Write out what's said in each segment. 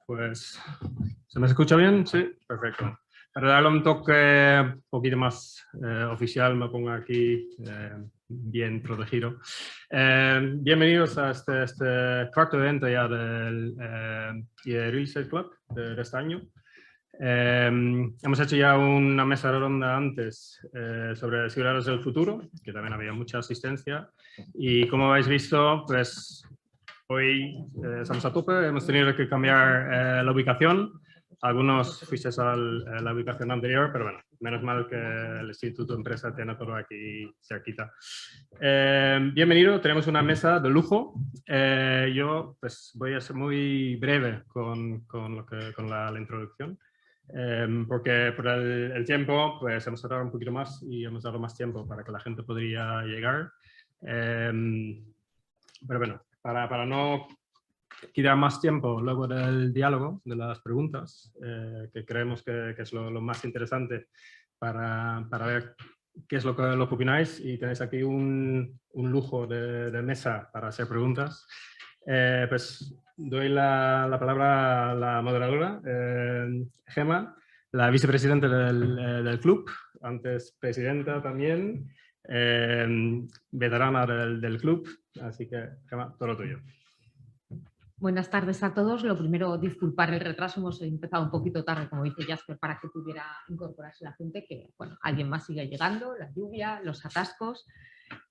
Pues, ¿se me escucha bien? Sí, perfecto. Para darle un toque un poquito más oficial, me pongo aquí bien protegido. Bienvenidos a este cuarto evento ya del Real Estate Club de este año. Hemos hecho ya una mesa redonda antes sobre ciudades del futuro, que también había mucha asistencia. Y como habéis visto, pues hoy estamos a tope, hemos tenido que cambiar la ubicación. Algunos fuisteis a la ubicación anterior, pero bueno, menos mal que el Instituto Empresa tiene todo aquí cerquita. Bienvenido, tenemos una mesa de lujo. Yo pues voy a ser muy breve con la introducción. Porque por el tiempo pues hemos tardado un poquito más y hemos dado más tiempo para que la gente podría llegar. Pero bueno, para no quitar más tiempo luego del diálogo, de las preguntas, que creemos que es lo más interesante para ver qué es lo que opináis, y tenéis aquí un lujo de mesa para hacer preguntas. Pues doy la palabra a la moderadora, Gemma, la vicepresidenta del club, antes presidenta también, veterana del club, así que Gemma, todo lo tuyo. Buenas tardes a todos. Lo primero, disculpar el retraso, hemos empezado un poquito tarde, como dice Jasper, para que pudiera incorporarse la gente, que bueno, alguien más sigue llegando, la lluvia, los atascos.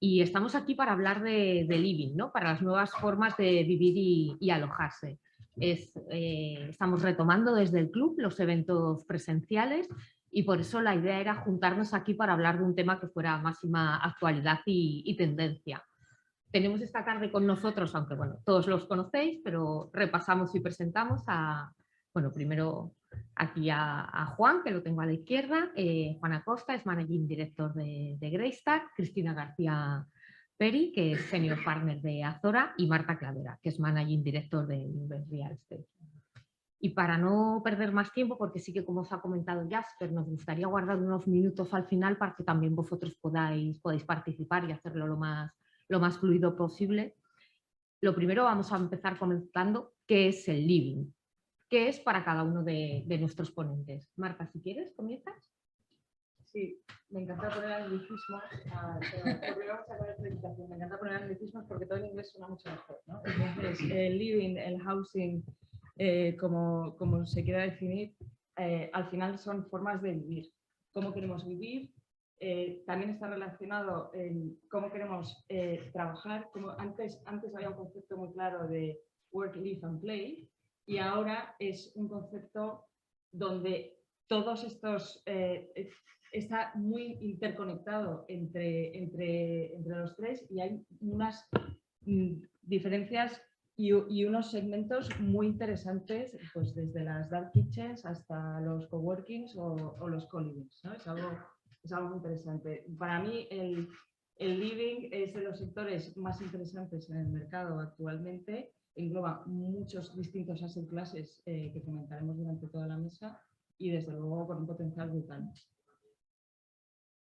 Y estamos aquí para hablar de living, ¿no? Para las nuevas formas de vivir y alojarse. Estamos retomando desde el club los eventos presenciales y por eso la idea era juntarnos aquí para hablar de un tema que fuera máxima actualidad y tendencia. Tenemos esta tarde con nosotros, aunque bueno, todos los conocéis, pero repasamos y presentamos bueno, primero aquí a Juan, que lo tengo a la izquierda. Juan Acosta es Managing Director de Greystar, Cristina García Peri, que es Senior Partner de Azora, y Marta Clavera, que es Managing Director de Invest Real Estate. Y para no perder más tiempo, porque sí que como os ha comentado Jasper, nos gustaría guardar unos minutos al final para que también vosotros podáis participar y hacerlo lo más fluido posible. Lo primero, vamos a empezar comentando qué es el living, qué es para cada uno de nuestros ponentes. Marta, si quieres, ¿comienzas? Sí, me encanta poner anglicismos. Me encanta poner anglicismos porque todo en inglés suena mucho mejor, ¿no? Entonces, el living, el housing, como se quiera definir, al final son formas de vivir. ¿Cómo queremos vivir? También está relacionado en cómo queremos trabajar. Como antes había un concepto muy claro de work, live and play, y ahora es un concepto donde todos estos está muy interconectado entre los tres, y hay unas diferencias y unos segmentos muy interesantes, pues desde las dark kitchens hasta los coworkings o los co-livings, ¿no? Es algo muy interesante. Para mí el living es de los sectores más interesantes en el mercado actualmente. Engloba muchos distintos asset classes que comentaremos durante toda la mesa, y desde luego con un potencial brutal.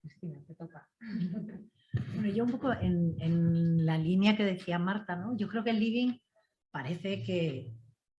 Cristina, te toca. Bueno, yo un poco en la línea que decía Marta, ¿no? Yo creo que el living parece que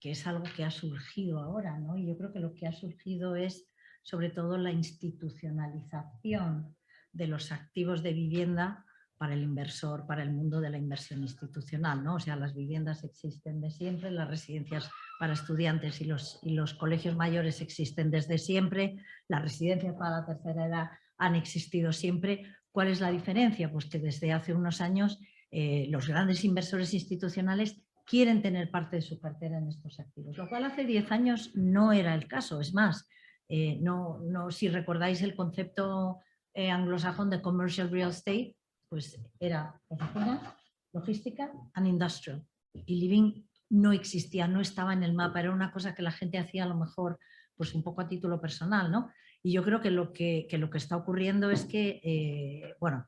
es algo que ha surgido ahora, ¿no? Y yo creo que lo que ha surgido es sobre todo la institucionalización de los activos de vivienda para el inversor, para el mundo de la inversión institucional, ¿no? O sea, las viviendas existen de siempre, las residencias para estudiantes y los colegios mayores existen desde siempre, las residencias para la tercera edad han existido siempre. ¿Cuál es la diferencia? Pues que desde hace unos años los grandes inversores institucionales quieren tener parte de su cartera en estos activos, lo cual hace 10 años no era el caso. Es más, si recordáis el concepto anglosajón de commercial real estate, pues era oficina, logística and industrial. Y living no existía, no estaba en el mapa, era una cosa que la gente hacía a lo mejor pues un poco a título personal, ¿no? Y yo creo que lo que está ocurriendo es que, bueno,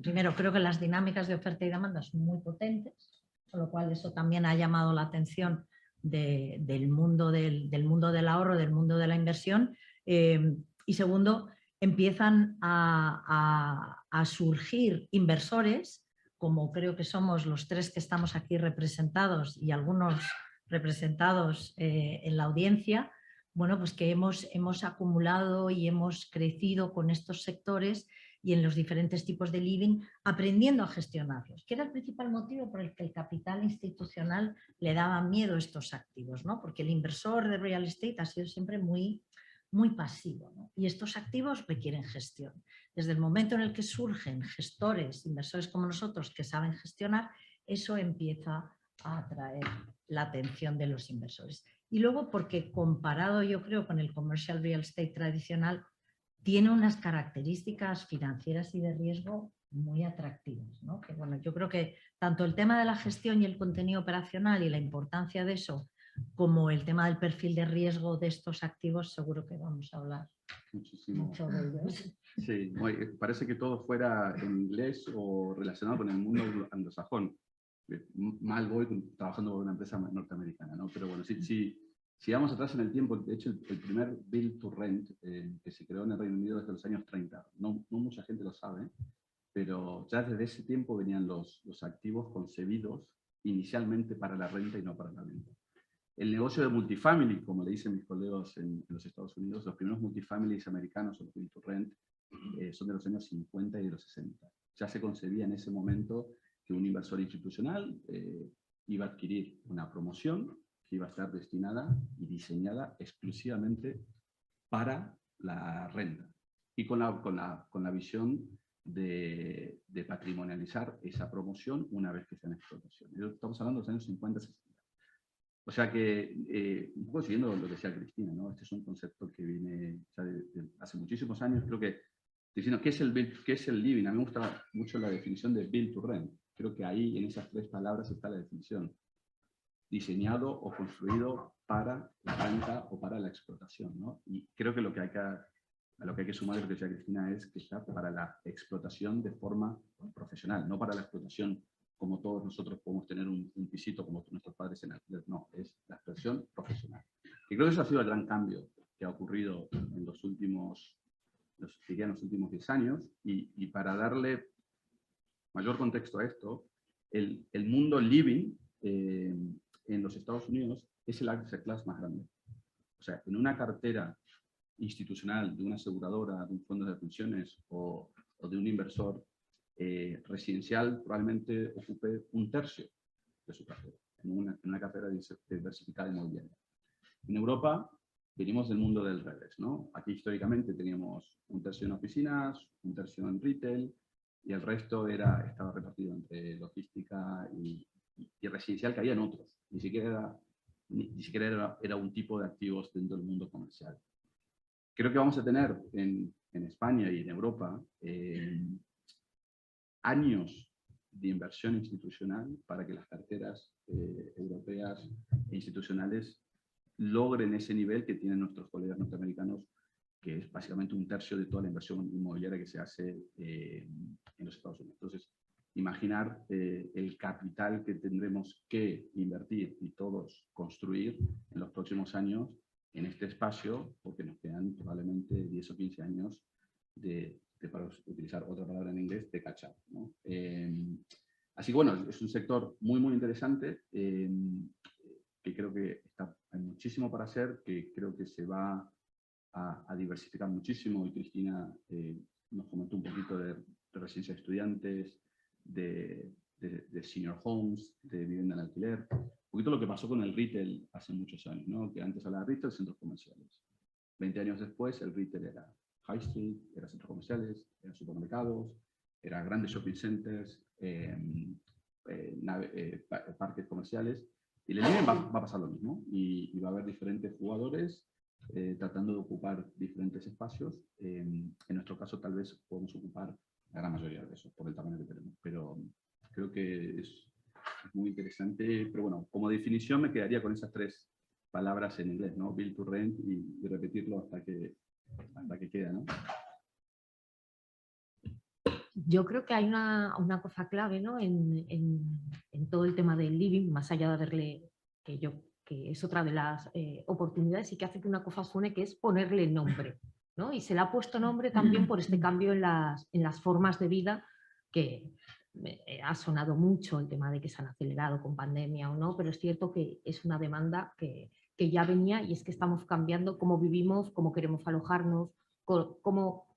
primero creo que las dinámicas de oferta y demanda son muy potentes, con lo cual eso también ha llamado la atención del mundo del ahorro, del mundo de la inversión. Y segundo, empiezan a surgir inversores, como creo que somos los tres que estamos aquí representados y algunos representados en la audiencia, bueno, pues que hemos acumulado y hemos crecido con estos sectores y en los diferentes tipos de living, aprendiendo a gestionarlos, que era el principal motivo por el que el capital institucional le daba miedo a estos activos, ¿no? Porque el inversor de real estate ha sido siempre muy pasivo, ¿no? Y estos activos requieren gestión. Desde el momento en el que surgen gestores, inversores como nosotros que saben gestionar, eso empieza a atraer la atención de los inversores. Y luego porque comparado yo creo con el commercial real estate tradicional, tiene unas características financieras y de riesgo muy atractivas, ¿no? Que, bueno, yo creo que tanto el tema de la gestión y el contenido operacional y la importancia de eso, como el tema del perfil de riesgo de estos activos, seguro que vamos a hablar mucho de ellos. Sí, parece que todo fuera en inglés o relacionado con el mundo anglosajón. Mal voy trabajando con una empresa norteamericana, ¿no? Pero bueno, si vamos atrás en el tiempo, de hecho el primer Build to Rent que se creó en el Reino Unido desde los años 30, no mucha gente lo sabe, pero ya desde ese tiempo venían los activos concebidos inicialmente para la renta y no para la venta. El negocio de multifamily, como le dicen mis colegas en los Estados Unidos, los primeros multifamilies americanos, o Build to Rent, son de los años 50 y de los 60. Ya se concebía en ese momento que un inversor institucional iba a adquirir una promoción que iba a estar destinada y diseñada exclusivamente para la renta. Y con la visión de patrimonializar esa promoción una vez que sea en explotación. Estamos hablando de los años 50-60. O sea que, un poco siguiendo lo que decía Cristina, ¿no? Este es un concepto que viene ya de hace muchísimos años. Creo que, diciendo, ¿qué es el living? A mí me gusta mucho la definición de build to rent. Creo que ahí, en esas tres palabras, está la definición. Diseñado o construido para la renta o para la explotación, ¿no? Y creo que a lo que hay que sumar, lo que decía Cristina, es que está para la explotación de forma profesional, no para la explotación como todos nosotros podemos tener un pisito como nuestros padres en alquiler. No, es la explotación profesional. Y creo que eso ha sido el gran cambio que ha ocurrido en los últimos 10 años. Y para darle mayor contexto a esto, el mundo living en los Estados Unidos es el asset class más grande. O sea, en una cartera institucional de una aseguradora, de un fondo de pensiones o de un inversor residencial, probablemente ocupe un tercio de su cartera, en una cartera diversificada inmobiliaria. En Europa venimos del mundo del revés, ¿no? Aquí históricamente teníamos un tercio en oficinas, un tercio en retail, y el resto estaba repartido entre logística y residencial, que había en otros. Ni siquiera era un tipo de activos dentro del mundo comercial. Creo que vamos a tener en España y en Europa años de inversión institucional para que las carteras europeas e institucionales logren ese nivel que tienen nuestros colegas norteamericanos, que es básicamente un tercio de toda la inversión inmobiliaria que se hace en los Estados Unidos. Entonces, imaginar el capital que tendremos que invertir y todos construir en los próximos años en este espacio, porque nos quedan probablemente 10 o 15 años para utilizar otra palabra en inglés, de catch up, ¿no? Así que bueno, es un sector muy, muy interesante, que creo que hay muchísimo para hacer, que creo que se va a diversificar muchísimo, y Cristina nos comentó un poquito de residencia de estudiantes, de senior homes, de vivienda en alquiler, un poquito lo que pasó con el retail hace muchos años, ¿no? Que antes hablaba de retail, centros comerciales. 20 años después el retail era high street, era centros comerciales, eran supermercados, eran grandes shopping centers, parques comerciales, y el living va a pasar lo mismo, y va a haber diferentes jugadores tratando de ocupar diferentes espacios. En nuestro caso tal vez podemos ocupar la gran mayoría de esos por el tamaño que tenemos, pero creo que es muy interesante. Pero bueno, como definición me quedaría con esas tres palabras en inglés, ¿no? Build to rent, y repetirlo hasta que queda, ¿no? Yo creo que hay una cosa clave, ¿no? en todo el tema del living, más allá de verle que es otra de las oportunidades y que hace que una cosa suene, que es ponerle nombre, ¿no? Y se le ha puesto nombre también por este cambio en las formas de vida que ha sonado mucho el tema de que se han acelerado con pandemia o no, pero es cierto que es una demanda que ya venía, y es que estamos cambiando cómo vivimos, cómo queremos alojarnos, cómo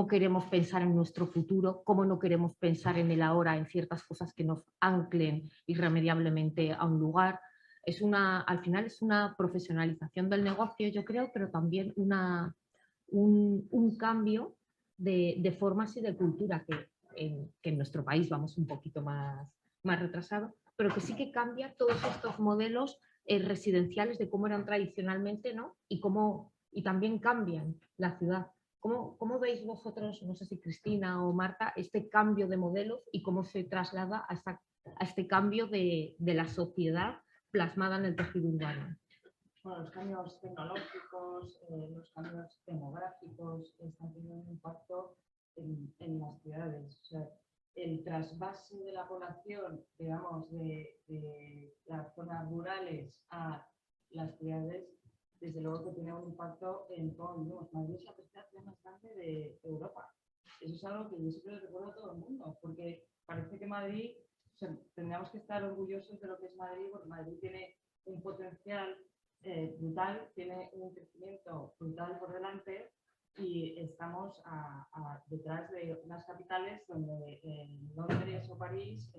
queremos pensar en nuestro futuro, cómo no queremos pensar en el ahora, en ciertas cosas que nos anclen irremediablemente a un lugar. Al final es una profesionalización del negocio, yo creo, pero también un cambio de formas y de cultura que en nuestro país vamos un poquito más retrasado, pero que sí que cambia todos estos modelos residenciales de cómo eran tradicionalmente, ¿no? Y también cambian la ciudad. ¿Cómo veis vosotros, no sé si Cristina o Marta, este cambio de modelos y cómo se traslada a este cambio de la sociedad plasmada en el tejido urbano? Bueno, los cambios tecnológicos, los cambios demográficos están teniendo un impacto en las ciudades. O sea, el trasvase de la población, digamos, de las zonas rurales a las ciudades, desde luego que tiene un impacto en todo el mundo. Madrid es la tercera ciudad más grande de Europa. Eso es algo que yo siempre le recuerdo a todo el mundo, porque parece que Madrid, o sea, tendríamos que estar orgullosos de lo que es Madrid, porque Madrid tiene un potencial brutal, tiene un crecimiento brutal por delante, y estamos detrás de unas capitales donde en Londres o París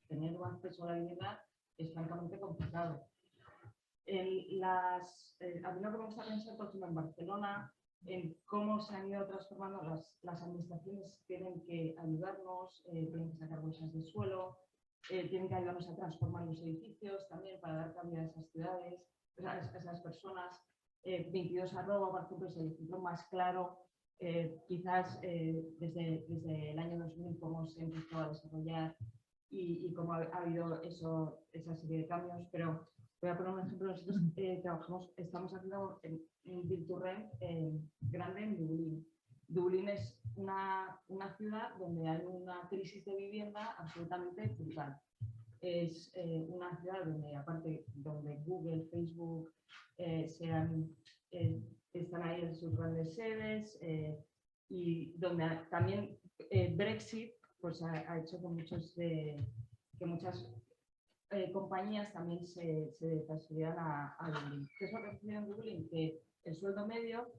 tener un acceso a la vivienda es francamente complicado. A mí lo que me gusta pensar, por ejemplo, en Barcelona, en cómo se han ido transformando las administraciones. Tienen que ayudarnos, tienen que sacar bolsas de suelo, tienen que ayudarnos a transformar los edificios también para dar cabida a esas ciudades, a esas personas. 22 arroba, por ejemplo, es el ejemplo más claro, quizás desde el año 2000, cómo se empezó a desarrollar y cómo ha habido esa serie de cambios. Pero voy a poner un ejemplo. Nosotros estamos haciendo un Build to Rent grande en Dublín. Dublín es una ciudad donde hay una crisis de vivienda absolutamente brutal. Es una ciudad donde, aparte, donde Google, Facebook están ahí en sus grandes sedes, y donde también Brexit pues ha hecho que muchas compañías también se transfirieran a Dublín. ¿Qué es lo que sucede en Dublín? Que el sueldo medio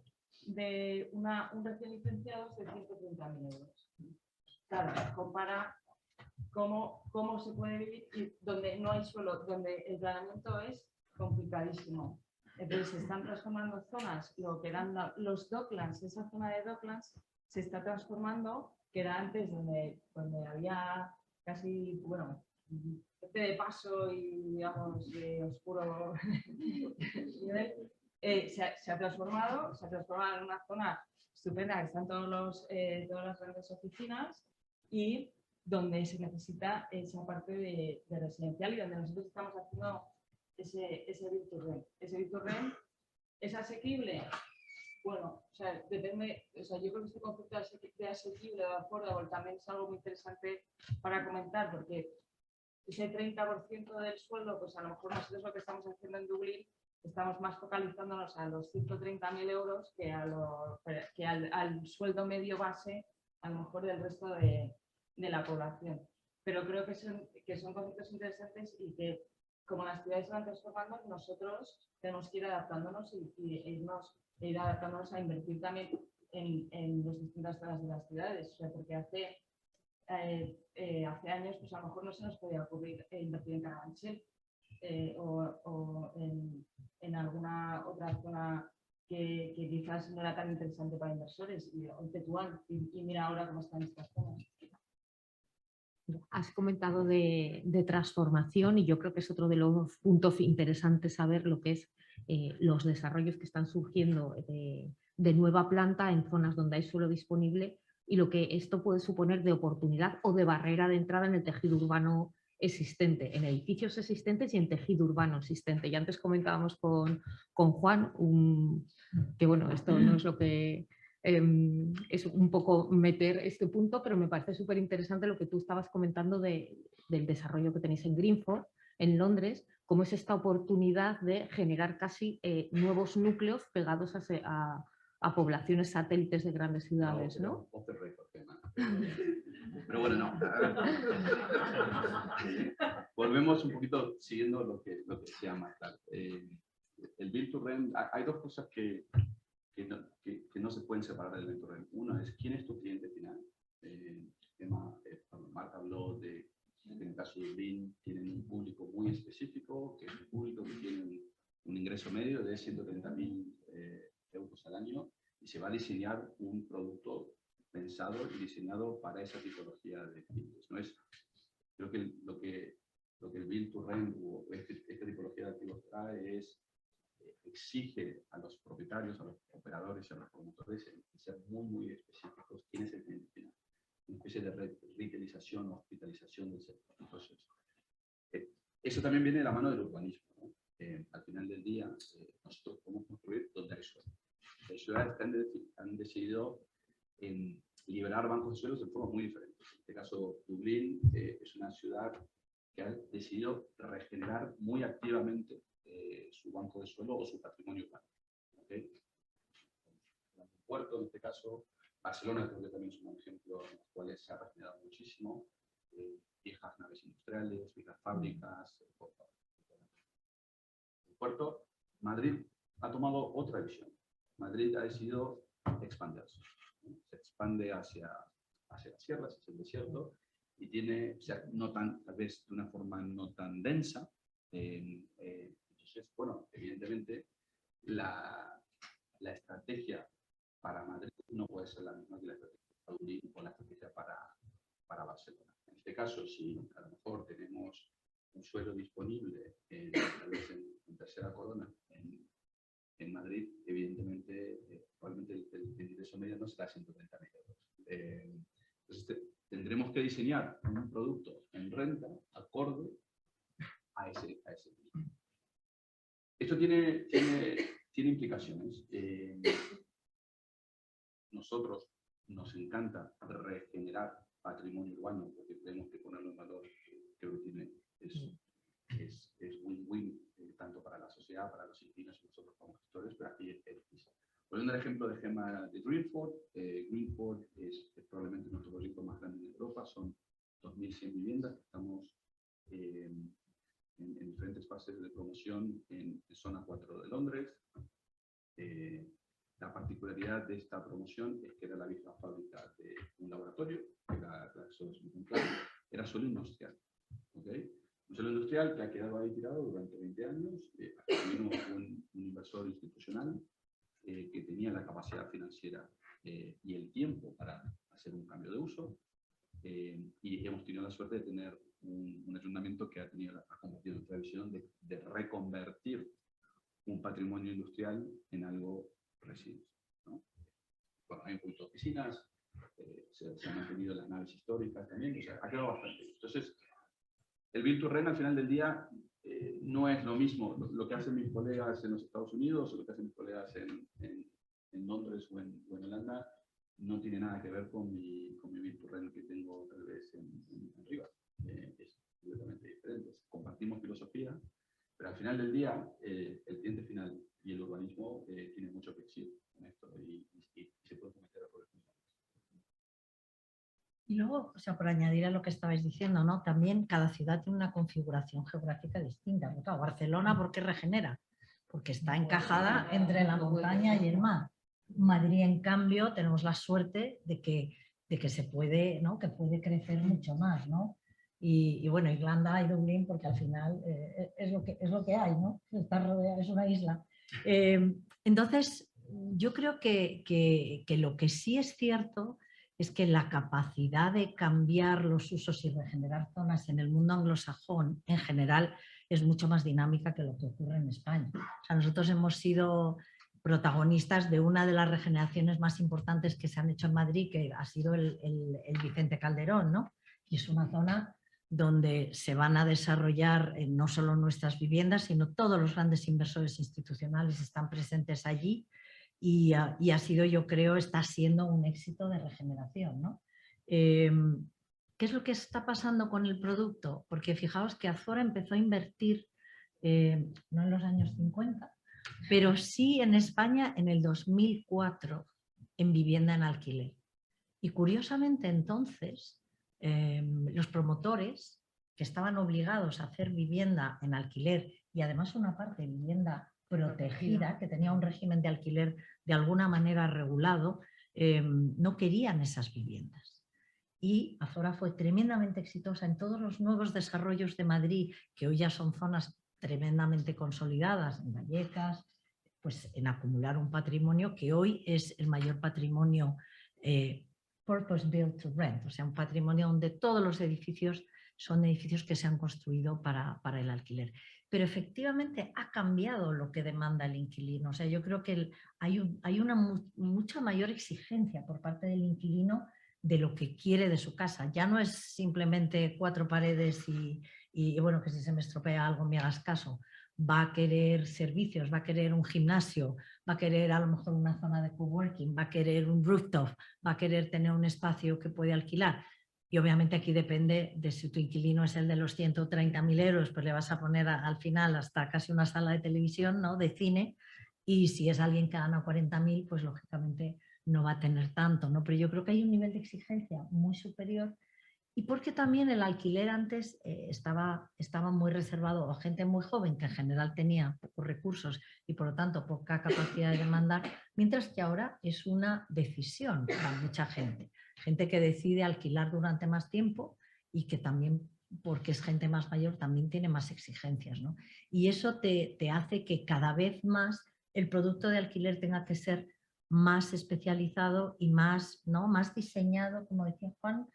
de un recién licenciado es de 130.000 euros. Claro, compara cómo se puede vivir y donde no hay suelo, donde el planeamiento es complicadísimo. Entonces se están transformando zonas, lo que eran los Docklands, esa zona de Docklands se está transformando, que era antes donde había casi, bueno, gente de paso y, digamos, de oscuro nivel, se ha transformado en una zona estupenda, que están todas las grandes oficinas, y donde se necesita esa parte de residencial, y donde nosotros estamos haciendo ese Build to Rent. Ese Build to Rent es asequible. Bueno, o sea, depende. O sea, yo creo que este concepto de asequible o affordable también es algo muy interesante para comentar, porque ese 30% del sueldo, pues a lo mejor nosotros lo que estamos haciendo en Dublín, estamos más focalizándonos a los 130.000 euros que al sueldo medio base, a lo mejor del resto de la población. Pero creo que son conceptos interesantes, y que, como las ciudades se van transformando, nosotros tenemos que ir adaptándonos e ir adaptándonos a invertir también en las distintas zonas de las ciudades. O sea, porque hace años pues a lo mejor no se nos podía ocurrir invertir en Carabanchel o en alguna otra zona que quizás no era tan interesante para inversores, y Tetuán, y mira ahora cómo están estas zonas. Has comentado de transformación, y yo creo que es otro de los puntos interesantes saber lo que es los desarrollos que están surgiendo de nueva planta en zonas donde hay suelo disponible, y lo que esto puede suponer de oportunidad o de barrera de entrada en el tejido urbano existente, en edificios existentes y en tejido urbano existente. Y antes comentábamos con Juan que, bueno, esto no es lo que... es un poco meter este punto, pero me parece súper interesante lo que tú estabas comentando del desarrollo que tenéis en Greenford, en Londres, cómo es esta oportunidad de generar casi nuevos núcleos pegados a poblaciones satélites de grandes ciudades, ¿no? Pero bueno, no. Volvemos un poquito siguiendo lo que decía Marta. El Build to Rent, hay dos cosas que no se pueden separar del Build to Rent. Una es quién es tu cliente final. Marta habló de, en el caso de Dublín, tienen un público muy específico, que es un público que tiene un ingreso medio de 130.000 euros al año, y se va a diseñar un producto pensado y diseñado para esa tipología de clientes. ¿No? Creo que lo que el Build to Rent o esta tipología de activos trae es, exige a los propietarios, a los operadores y a los promotores ser muy específicos quién es el cliente final. Una especie de retailización o hospitalización del sector. Entonces, eso también viene de la mano del urbanismo, ¿no? Al final del día, nosotros podemos construir donde hay suelo. Las ciudades han decidido liberar bancos de suelos de forma muy diferente. En este caso, Dublín es una ciudad que ha decidido regenerar muy activamente su banco de suelo o su patrimonio urbano. ¿Okay? El puerto, en este caso, Barcelona creo que también es un ejemplo en los cuales se ha regenerado muchísimo. Viejas naves industriales, viejas fábricas. El puerto, Madrid ha tomado otra visión. Madrid ha decidido expandirse. Se expande hacia las sierras, hacia el desierto, y tiene, o sea, no tan, tal vez de una forma no tan densa. Entonces, bueno, evidentemente, la estrategia para Madrid no puede ser la misma que la estrategia para Dublín o la estrategia para Barcelona. En este caso, si a lo mejor tenemos un suelo disponible tal vez en tercera corona en Madrid, evidentemente, probablemente el ingreso medio no será 130.000 euros. Entonces, tendremos que diseñar un producto en renta acorde a ese tipo. Esto tiene implicaciones. Nosotros nos encanta regenerar patrimonio urbano porque creemos que ponerlo en valor creo que es win-win tanto para la sociedad, para los inquilinos y nosotros como gestores, pero aquí es difícil. Poniendo el ejemplo de Gema de Greenford, Greenford es probablemente nuestro proyecto más grande en Europa, son 2.100 viviendas que estamos en diferentes fases de promoción en zona 4 de Londres. La particularidad de esta promoción es que era la vieja fábrica de un laboratorio, era suelo industrial. ¿Okay? Un suelo industrial que ha quedado ahí tirado durante 20 años. Tuvimos un inversor institucional que tenía la capacidad financiera y el tiempo para hacer un cambio de uso. Y hemos tenido la suerte de tener un ayuntamiento que ha compartido nuestra visión de reconvertir un patrimonio industrial en algo residuos, ¿no? Bueno, hay un punto de oficinas, se han mantenido las naves históricas también, o sea, ha quedado bastante bien. Entonces, el Build to Rent al final del día no es lo mismo lo que hacen mis colegas en los Estados Unidos o lo que hacen mis colegas en Londres o en Holanda, no tiene nada que ver con mi Build to Rent que tengo tal vez en Rivas. Es completamente diferente. Compartimos filosofía, pero al final del día el cliente final y el urbanismo tiene mucho que decir en esto y se puede cometer errores. Y luego, o sea, por añadir a lo que estabais diciendo, ¿no? También cada ciudad tiene una configuración geográfica distinta. Claro, Barcelona, ¿por qué regenera? Porque está encajada entre la montaña y el mar. Madrid, en cambio, tenemos la suerte de que se puede, ¿no? Que puede crecer mucho más, ¿no? Y bueno, Irlanda y Dublín, porque al final es lo que hay, ¿no? Está rodeada, es una isla. Entonces, yo creo que lo que sí es cierto es que la capacidad de cambiar los usos y regenerar zonas en el mundo anglosajón en general es mucho más dinámica que lo que ocurre en España. O sea, nosotros hemos sido protagonistas de una de las regeneraciones más importantes que se han hecho en Madrid, que ha sido el Vicente Calderón, ¿no? Y es una zona donde se van a desarrollar no solo nuestras viviendas, sino todos los grandes inversores institucionales están presentes allí. Y ha sido, yo creo, está siendo un éxito de regeneración, ¿no? ¿Qué es lo que está pasando con el producto? Porque fijaos que Azora empezó a invertir, no en los años 50, pero sí en España en el 2004 en vivienda en alquiler. Y curiosamente entonces los promotores que estaban obligados a hacer vivienda en alquiler y además una parte de vivienda protegida, que tenía un régimen de alquiler de alguna manera regulado, no querían esas viviendas. Y Azora fue tremendamente exitosa en todos los nuevos desarrollos de Madrid, que hoy ya son zonas tremendamente consolidadas, en Vallecas, pues en acumular un patrimonio que hoy es el mayor patrimonio purpose built to rent, o sea, un patrimonio donde todos los edificios son edificios que se han construido para el alquiler. Pero efectivamente ha cambiado lo que demanda el inquilino. O sea, yo creo que hay una mucha mayor exigencia por parte del inquilino de lo que quiere de su casa. Ya no es simplemente 4 paredes y bueno, que si se me estropea algo me hagas caso. Va a querer servicios, va a querer un gimnasio, va a querer a lo mejor una zona de coworking, va a querer un rooftop, va a querer tener un espacio que puede alquilar. Y obviamente aquí depende de si tu inquilino es el de los 130.000 euros, pues le vas a poner al final hasta casi una sala de televisión, ¿no?, de cine, y si es alguien que gana 40.000, pues lógicamente no va a tener tanto, ¿no? Pero yo creo que hay un nivel de exigencia muy superior y porque también el alquiler antes estaba muy reservado a gente muy joven que en general tenía pocos recursos y por lo tanto poca capacidad de demandar, mientras que ahora es una decisión para mucha gente. Gente que decide alquilar durante más tiempo y que también, porque es gente más mayor, también tiene más exigencias, ¿no? Y eso te hace que cada vez más el producto de alquiler tenga que ser más especializado y más, ¿no?, más diseñado, como decía Juan,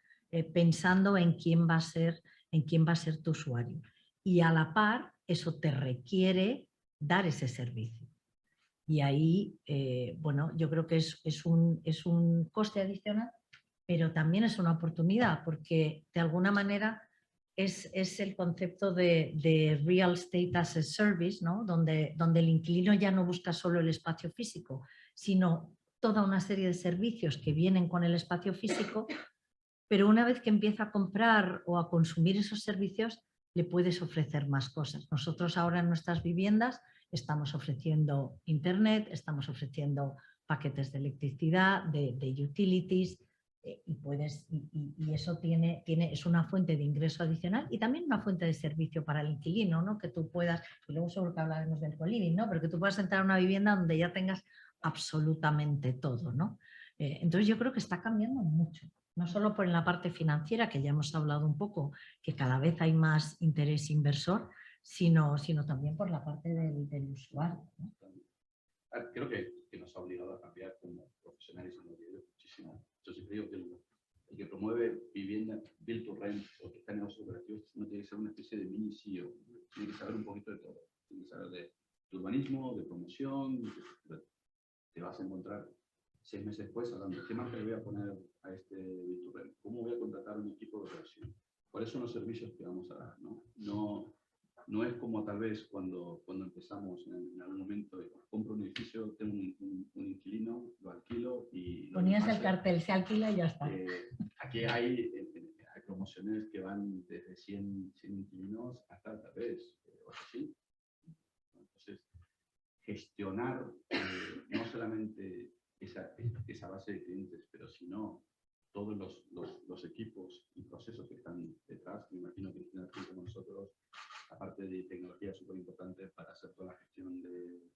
pensando en quién va a ser tu usuario. Y a la par, eso te requiere dar ese servicio. Y ahí, bueno, yo creo que es un coste adicional, pero también es una oportunidad, porque de alguna manera es el concepto de real estate as a service, ¿no?, donde el inquilino ya no busca solo el espacio físico, sino toda una serie de servicios que vienen con el espacio físico, pero una vez que empieza a comprar o a consumir esos servicios, le puedes ofrecer más cosas. Nosotros ahora en nuestras viviendas estamos ofreciendo internet, estamos ofreciendo paquetes de electricidad, de utilities, y eso es una fuente de ingreso adicional y también una fuente de servicio para el inquilino, ¿no?, que tú puedas, y luego seguro que hablaremos del co-living, ¿no?, pero que tú puedas entrar a una vivienda donde ya tengas absolutamente todo, ¿no? Entonces yo creo que está cambiando mucho. No solo por la parte financiera, que ya hemos hablado un poco, que cada vez hay más interés inversor, sino también por la parte del usuario, ¿no? Creo que nos ha obligado a cambiar como profesionales inmobiliarios muchísimo. Yo siempre digo que el que promueve vivienda build to rent o que está en negocios operativos no tiene que ser una especie de mini CEO, tiene que saber un poquito de todo, tiene que saber de urbanismo, de promoción. Te vas a encontrar 6 meses después hablando de qué marca le voy a poner a este build to rent, cómo voy a contratar un equipo de operación, cuáles son los servicios que vamos a dar, ¿no? No es como tal vez cuando empezamos en algún momento, compro un edificio, tengo un inquilino, lo alquilo y... Ponías el cartel, se alquila y ya está. Aquí hay promociones que van desde 100 inquilinos hasta tal vez 800. Entonces, gestionar no solamente esa base de clientes, pero sino todos los equipos y procesos que están detrás. Me imagino que Cristina, como nosotros, aparte de tecnología súper importante para hacer toda la gestión de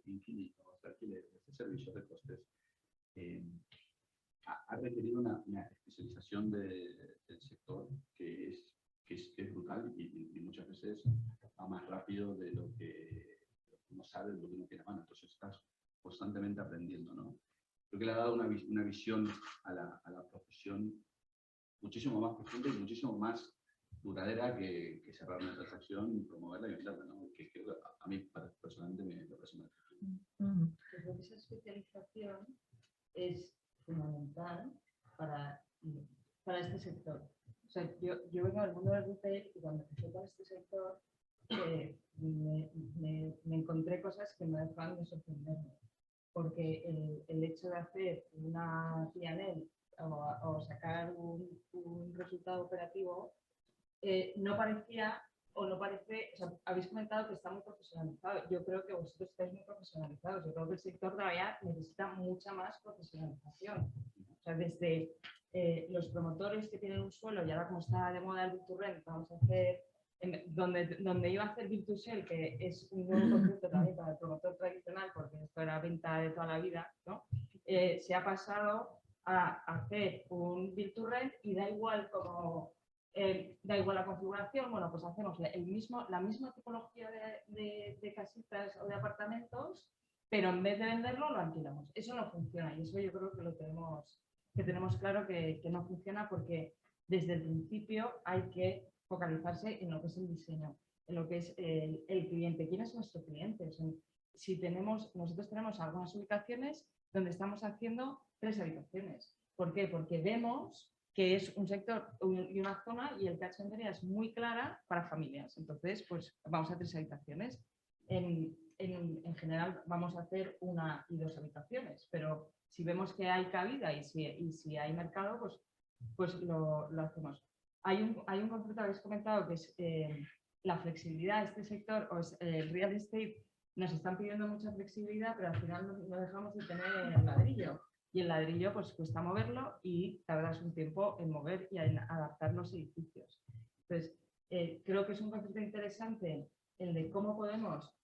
inquilinos, de alquileres, de servicios, de costes, ha requerido una especialización del sector que es brutal y muchas veces va más rápido de lo que uno sabe, de lo que uno tiene a mano. Entonces estás constantemente aprendiendo, ¿no? Creo que le ha dado una visión a la profesión muchísimo más profunda y muchísimo más duradera que cerrar una transacción y promoverla y venderla, ¿no? Que creo que a mí personalmente me parece una Creo que esa especialización es fundamental para este sector. O sea, yo vengo del mundo del retail y cuando empecé con este sector me encontré cosas que me dejaban de sorprenderme. Porque el hecho de hacer una P&L o sacar un resultado operativo no parecía o no parece, o sea, habéis comentado que está muy profesionalizado. Yo creo que vosotros estáis muy profesionalizados. Yo creo que el sector todavía necesita mucha más profesionalización. O sea, desde los promotores que tienen un suelo, y ahora como está de moda el Build to Rent, vamos a hacer, donde iba a hacer Build to Sell, que es un nuevo concepto también para el promotor tradicional, porque esto era venta de toda la vida, ¿no? Se ha pasado a hacer un Build to Rent y da igual como... da igual la configuración, bueno, pues hacemos la misma tipología de casitas o de apartamentos, pero en vez de venderlo, lo alquilamos. Eso no funciona y eso yo creo que tenemos claro que no funciona, porque desde el principio hay que focalizarse en lo que es el diseño, en lo que es el cliente. ¿Quién es nuestro cliente? O sea, nosotros tenemos algunas ubicaciones donde estamos haciendo 3 habitaciones. ¿Por qué? Porque vemos que es un sector y una zona y el catchment area es muy clara para familias. Entonces, pues vamos a 3 habitaciones. En general vamos a hacer 1 y 2 habitaciones, pero si vemos que hay cabida y si hay mercado, pues lo hacemos. Hay un concepto que habéis comentado que es la flexibilidad. Este sector, el real estate, nos están pidiendo mucha flexibilidad, pero al final no dejamos de tener el ladrillo. Y el ladrillo pues cuesta moverlo y tardas un tiempo en mover y en adaptar los edificios. Entonces, creo que es un concepto interesante el de cómo podemos,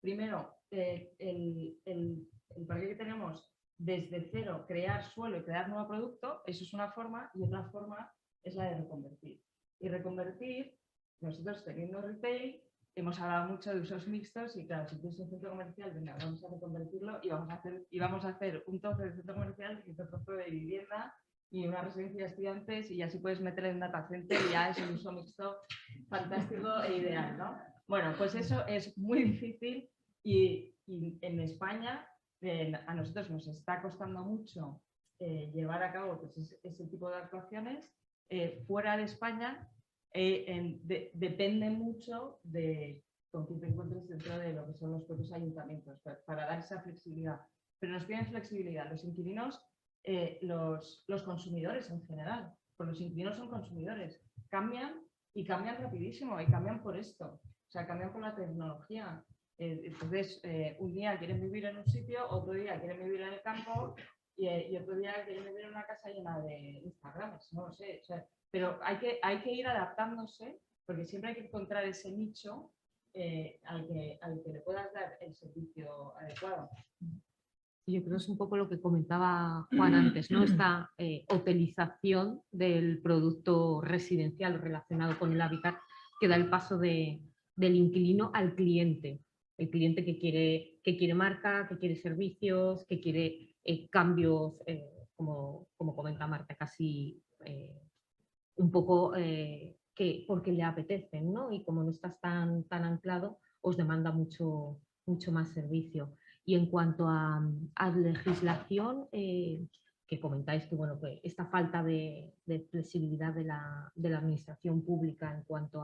primero, el parque que tenemos desde cero, crear suelo y crear nuevo producto, eso es una forma, y otra forma es la de reconvertir. Y reconvertir, nosotros teniendo retail, hemos hablado mucho de usos mixtos y claro, si tienes un centro comercial, venga, vamos a reconvertirlo y vamos a hacer un trozo de centro comercial y otro trozo de vivienda y una residencia de estudiantes, y así puedes meter en data center y ya es un uso mixto fantástico e ideal, ¿no? Bueno, pues eso es muy difícil y en España a nosotros nos está costando mucho llevar a cabo pues, ese tipo de actuaciones. Fuera de España depende mucho de con quién te encuentres dentro de lo que son los propios ayuntamientos para dar esa flexibilidad. Pero nos piden flexibilidad los inquilinos, los consumidores en general. Pues los inquilinos son consumidores. Cambian y cambian rapidísimo y cambian por esto. O sea, cambian por la tecnología. Entonces, un día quieren vivir en un sitio, otro día quieren vivir en el campo y otro día quieren vivir en una casa llena de Instagrams, no lo sé. O sea, pero hay que ir adaptándose, porque siempre hay que encontrar ese nicho al que le puedas dar el servicio adecuado. Yo creo que es un poco lo que comentaba Juan antes, ¿no? Esta hotelización del producto residencial relacionado con el hábitat, que da el paso del inquilino al cliente. El cliente que quiere marca, que quiere servicios, que quiere cambios, como comenta Marta, casi un poco porque le apetecen, ¿no? Y como no estás tan anclado, os demanda mucho más servicio. Y en cuanto a legislación, que comentáis que, bueno, que esta falta de flexibilidad de la administración pública en cuanto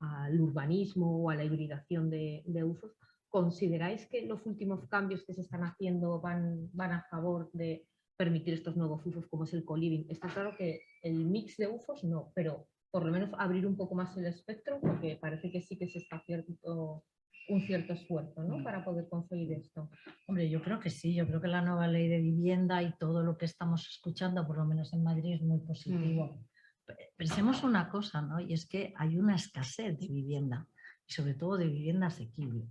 al urbanismo o a la hibridación de usos, ¿consideráis que los últimos cambios que se están haciendo van a favor de permitir estos nuevos usos como es el co-living? Está claro que el mix de usos no, pero por lo menos abrir un poco más el espectro, porque parece que sí que se está haciendo un cierto esfuerzo, ¿no?, para poder conseguir esto. Hombre, yo creo que sí, yo creo que la nueva ley de vivienda y todo lo que estamos escuchando, por lo menos en Madrid, es muy positivo. Pensemos una cosa, ¿no? Y es que hay una escasez de vivienda, y sobre todo de vivienda asequible.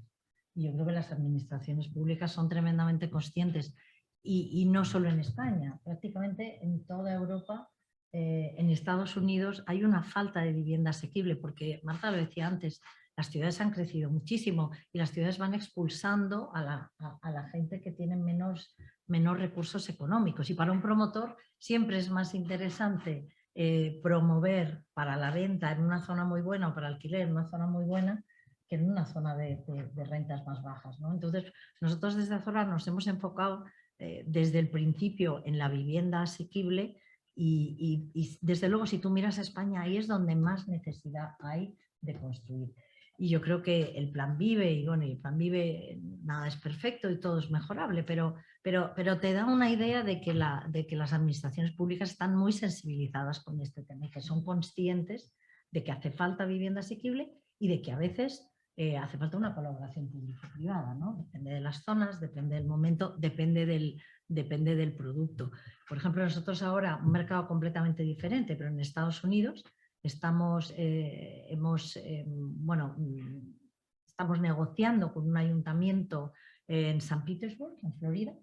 Y yo creo que las administraciones públicas son tremendamente conscientes, y no solo en España, prácticamente en toda Europa. En Estados Unidos hay una falta de vivienda asequible, porque Marta lo decía antes, las ciudades han crecido muchísimo y las ciudades van expulsando a la gente que tiene menos recursos económicos. Y para un promotor siempre es más interesante promover para la venta en una zona muy buena o para alquiler en una zona muy buena que en una zona de rentas más bajas, ¿no? Entonces, nosotros desde Azora nos hemos enfocado desde el principio en la vivienda asequible y desde luego, si tú miras a España, ahí es donde más necesidad hay de construir. Y yo creo que el Plan Vive, y bueno, el Plan Vive nada es perfecto y todo es mejorable, pero te da una idea de que las administraciones públicas están muy sensibilizadas con este tema y que son conscientes de que hace falta vivienda asequible y de que a veces hace falta una colaboración público-privada, ¿no? Depende de las zonas, depende del momento, depende del producto. Por ejemplo, nosotros ahora, un mercado completamente diferente, pero en Estados Unidos estamos negociando con un ayuntamiento en San Petersburg, en Florida,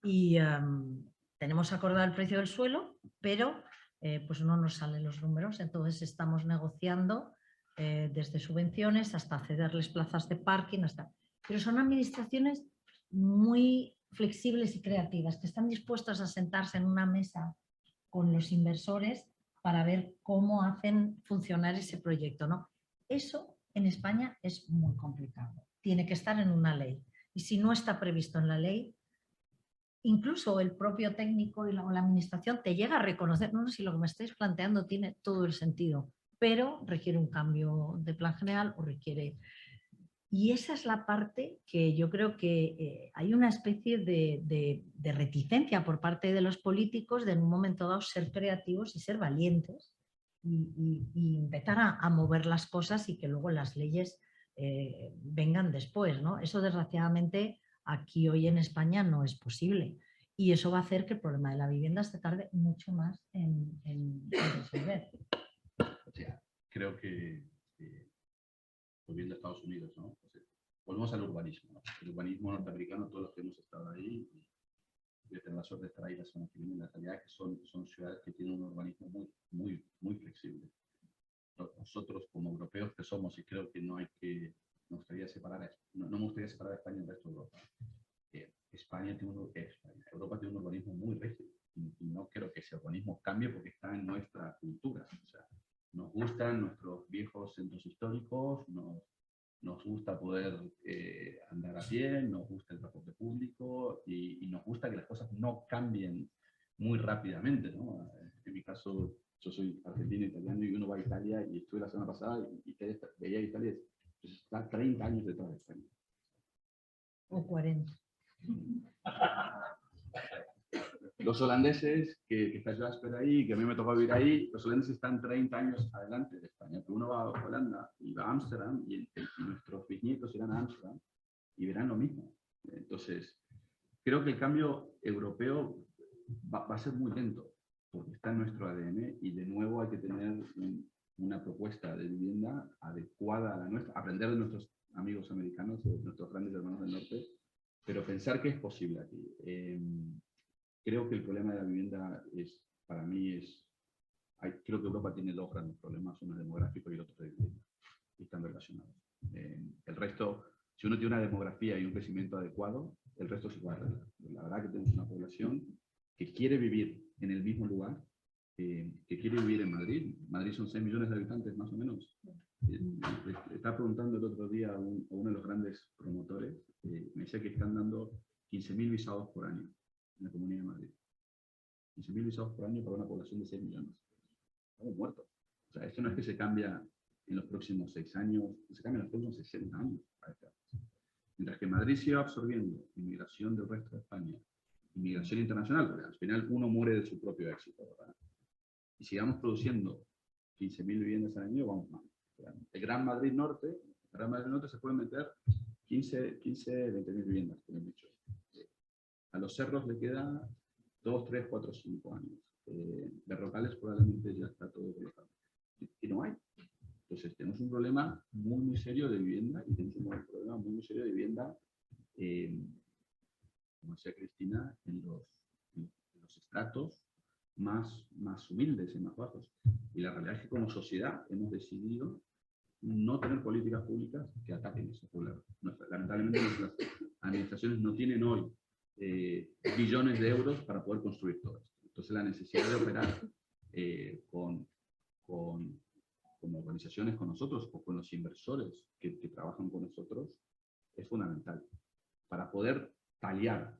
y tenemos acordado el precio del suelo, pero pues no nos salen los números, entonces estamos negociando desde subvenciones hasta cederles plazas de parking, pero son administraciones muy flexibles y creativas, que están dispuestas a sentarse en una mesa con los inversores para ver cómo hacen funcionar ese proyecto, ¿no? Eso en España es muy complicado, tiene que estar en una ley, y si no está previsto en la ley, incluso el propio técnico o la administración te llega a reconocer, no, si lo que me estáis planteando tiene todo el sentido, pero requiere un cambio de plan general o requiere... Y esa es la parte que yo creo que hay una especie de reticencia por parte de los políticos de en un momento dado ser creativos y ser valientes y empezar a mover las cosas y que luego las leyes vengan después, ¿no? Eso desgraciadamente aquí hoy en España no es posible y eso va a hacer que el problema de la vivienda se tarde mucho más en resolver. O sea, creo que volviendo a Estados Unidos, ¿no? Entonces, volvemos al urbanismo, ¿no? El urbanismo norteamericano, todos los que hemos estado ahí, voy a tener la suerte de estar ahí la semana que viene, en la realidad que son ciudades que tienen un urbanismo muy flexible. Nosotros como europeos que somos, y creo que no hay que, me gustaría separar, no me gustaría separar a España del resto de Europa. Europa tiene un urbanismo muy rígido y no creo que ese urbanismo cambie porque está en nuestra cultura. O sea, nos gustan nuestros viejos centros históricos, nos gusta poder andar a pie, nos gusta el transporte público y nos gusta que las cosas no cambien muy rápidamente, ¿no? En mi caso, yo soy argentino, italiano y uno va a Italia y estuve la semana pasada y veía Italia, pues está 30 años detrás de España. O 40. Los holandeses, que está Jasper ahí, que a mí me tocó vivir ahí, los holandeses están 30 años adelante de España. Pero uno va a Holanda y va a Ámsterdam y nuestros bisnietos irán a Ámsterdam y verán lo mismo. Entonces, creo que el cambio europeo va a ser muy lento, porque está en nuestro ADN y de nuevo hay que tener una propuesta de vivienda adecuada a la nuestra, aprender de nuestros amigos americanos, de nuestros grandes hermanos del norte, pero pensar que es posible aquí. Creo que el problema de la vivienda para mí creo que Europa tiene dos grandes problemas, uno es demográfico y el otro de vivienda, y están relacionados. El resto, si uno tiene una demografía y un crecimiento adecuado, el resto se puede arreglar. La verdad que tenemos una población que quiere vivir en el mismo lugar, que quiere vivir en Madrid. Madrid son 6 millones de habitantes más o menos. Estaba preguntando el otro día a uno de los grandes promotores, me decía que están dando 15.000 visados por año en la Comunidad de Madrid. 15.000 visados por año para una población de 6 millones. Estamos muertos. O sea, esto no es que se cambia en los próximos 6 años, se cambia en los próximos 60 años. Mientras que Madrid siga absorbiendo inmigración del resto de España, inmigración internacional, porque al final uno muere de su propio éxito, ¿verdad? Y sigamos produciendo 15.000 viviendas al año, vamos mal. El Gran Madrid Norte se puede meter 20.000 viviendas, como he dicho. A los cerros le queda 2, 3, 4, 5 años. De locales probablemente ya está todo colocado. Y no hay. Entonces tenemos un problema muy serio de vivienda y tenemos un problema muy serio de vivienda, como decía Cristina, en los estratos más humildes y más bajos. Y la realidad es que como sociedad hemos decidido no tener políticas públicas que ataquen ese problema. Lamentablemente nuestras administraciones no tienen hoy billones de euros para poder construir todo esto. Entonces la necesidad de operar como organizaciones con nosotros o con los inversores que trabajan con nosotros es fundamental para poder paliar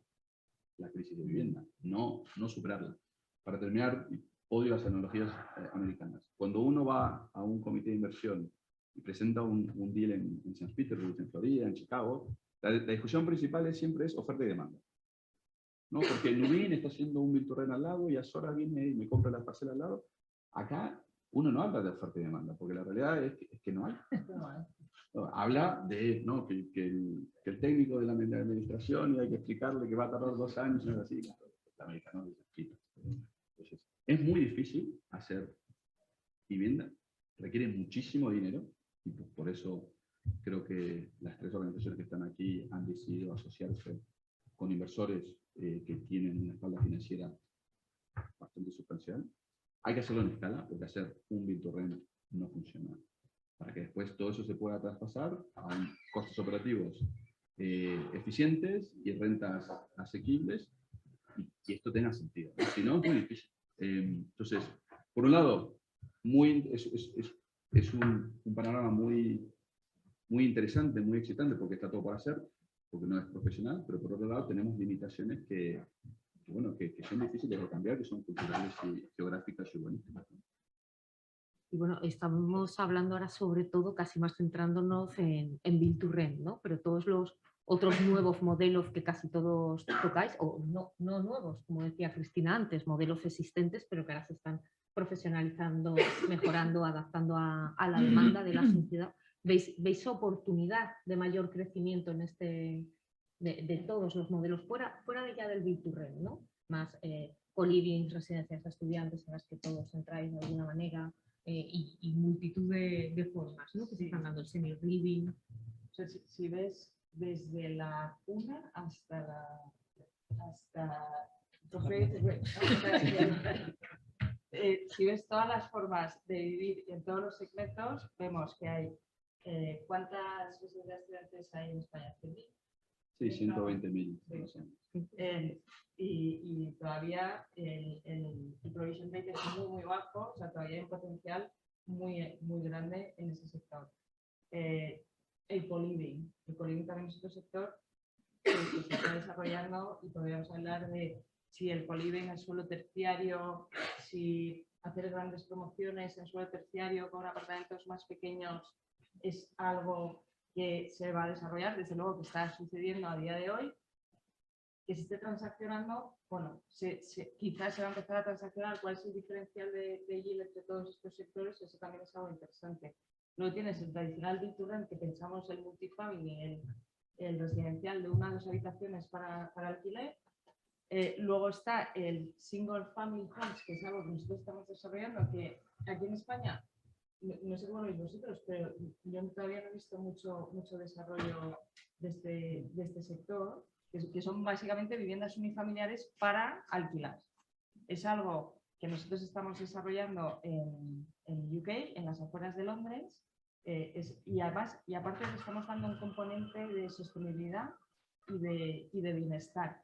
la crisis de vivienda, no superarla. Para terminar, odio las tecnologías americanas. Cuando uno va a un comité de inversión y presenta un deal en San Petersburg, en Florida, en Chicago, la discusión principal siempre es oferta y demanda. ¿No? Porque Nubin está haciendo un Build-to-Rent al lado y Azora viene y me compra la parcela al lado. Acá uno no habla de oferta y demanda, porque la realidad es que no hay. Habla de ¿no? que el técnico de la administración y hay que explicarle que va a tardar 2 años, no es así. La americana no es escrita. Entonces, es muy difícil hacer vivienda, requiere muchísimo dinero y por eso creo que las 3 organizaciones que están aquí han decidido asociarse con inversores que tienen una espalda financiera bastante sustancial. Hay que hacerlo en escala, porque hacer un build to rent no funciona. Para que después todo eso se pueda traspasar a costos operativos eficientes y rentas asequibles y esto tenga sentido. Si no, es muy difícil. Entonces, por un lado, es un panorama muy interesante, muy excitante, porque está todo por hacer, porque no es profesional, pero por otro lado tenemos limitaciones que son difíciles de cambiar, que son culturales y geográficas y urbanísticas. Y bueno, estamos hablando ahora sobre todo, casi más centrándonos en Build to Rent, ¿no? Pero todos los otros nuevos modelos que casi todos tocáis, o no nuevos, como decía Cristina antes, modelos existentes, pero que ahora se están profesionalizando, mejorando, adaptando a la demanda de la sociedad. ¿Veis oportunidad de mayor crecimiento en de todos los modelos, fuera de ya del Build to Rent, ¿no? Más co-living, residencias de estudiantes, en las que todos entráis de alguna manera, y multitud de formas, ¿no? Que se están dando el senior living. O sea, si ves desde la cuna hasta si ves todas las formas de vivir en todos los segmentos, vemos que hay ¿cuántas residencias de estudiantes hay en España? ¿100.000? Sí, 120.000. Y todavía el provision rate es muy bajo, o sea, todavía hay un potencial muy grande en ese sector. El co-living también es otro sector que se está desarrollando y podríamos hablar de si el co-living en suelo terciario, si hacer grandes promociones en suelo terciario con apartamentos más pequeños es algo que se va a desarrollar, desde luego que está sucediendo a día de hoy. Que se esté transaccionando, bueno, quizás se va a empezar a transaccionar cuál es el diferencial de yield entre todos estos sectores, eso también es algo interesante. Luego tienes el tradicional build to rent, que pensamos el multifamily, el residencial de 1 o 2 habitaciones para alquiler. Luego está el single family homes, que es algo que nosotros estamos desarrollando, que aquí en España, no sé cómo lo veis vosotros, pero yo todavía no he visto mucho desarrollo de este sector, que son básicamente viviendas unifamiliares para alquilar. Es algo que nosotros estamos desarrollando en UK, en las afueras de Londres, y aparte le estamos dando un componente de sostenibilidad y de bienestar.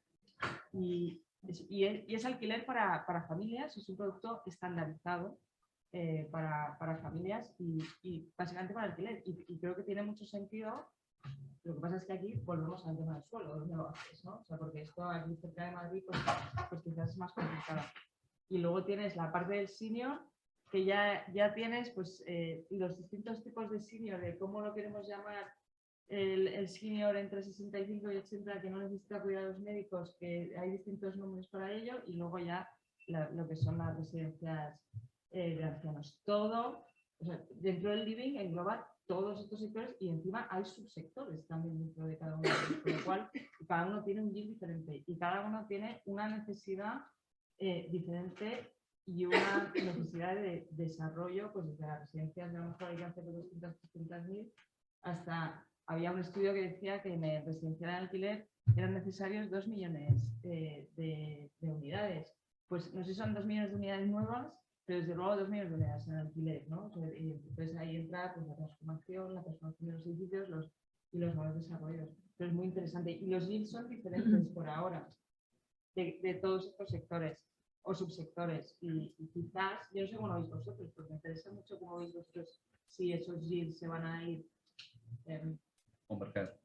Y es alquiler para familias, es un producto estandarizado para familias y básicamente para alquiler. Y creo que tiene mucho sentido. Lo que pasa es que aquí volvemos al tema del suelo, ¿dónde lo haces? ¿No? O sea, porque esto aquí cerca de Madrid pues quizás es más complicado. Y luego tienes la parte del senior, que ya tienes pues, los distintos tipos de senior, de cómo lo queremos llamar, el senior entre 65 y 80 que no necesita cuidados médicos, que hay distintos nombres para ello, y luego ya lo que son las residencias de ancianos. Todo, o sea, dentro del living engloba todos estos sectores y encima hay subsectores también dentro de cada uno de ellos, con lo cual cada uno tiene un yield diferente y cada uno tiene una necesidad diferente y una necesidad de desarrollo, pues desde las residencias de a lo mejor hay que hacer 200.000 hasta había un estudio que decía que en el residencial de alquiler eran necesarios 2 millones de unidades. Pues no sé si son 2 millones de unidades nuevas, pero desde luego 2 millones de unidades en alquiler, ¿no? Y entonces ahí entra pues, la transformación de los edificios y los nuevos desarrollos. Pero es muy interesante. Y los yields son diferentes por ahora de todos estos sectores o subsectores. Y quizás, yo no sé cómo lo veis vosotros, porque me interesa mucho cómo veis vosotros si esos yields se van a ir Converger.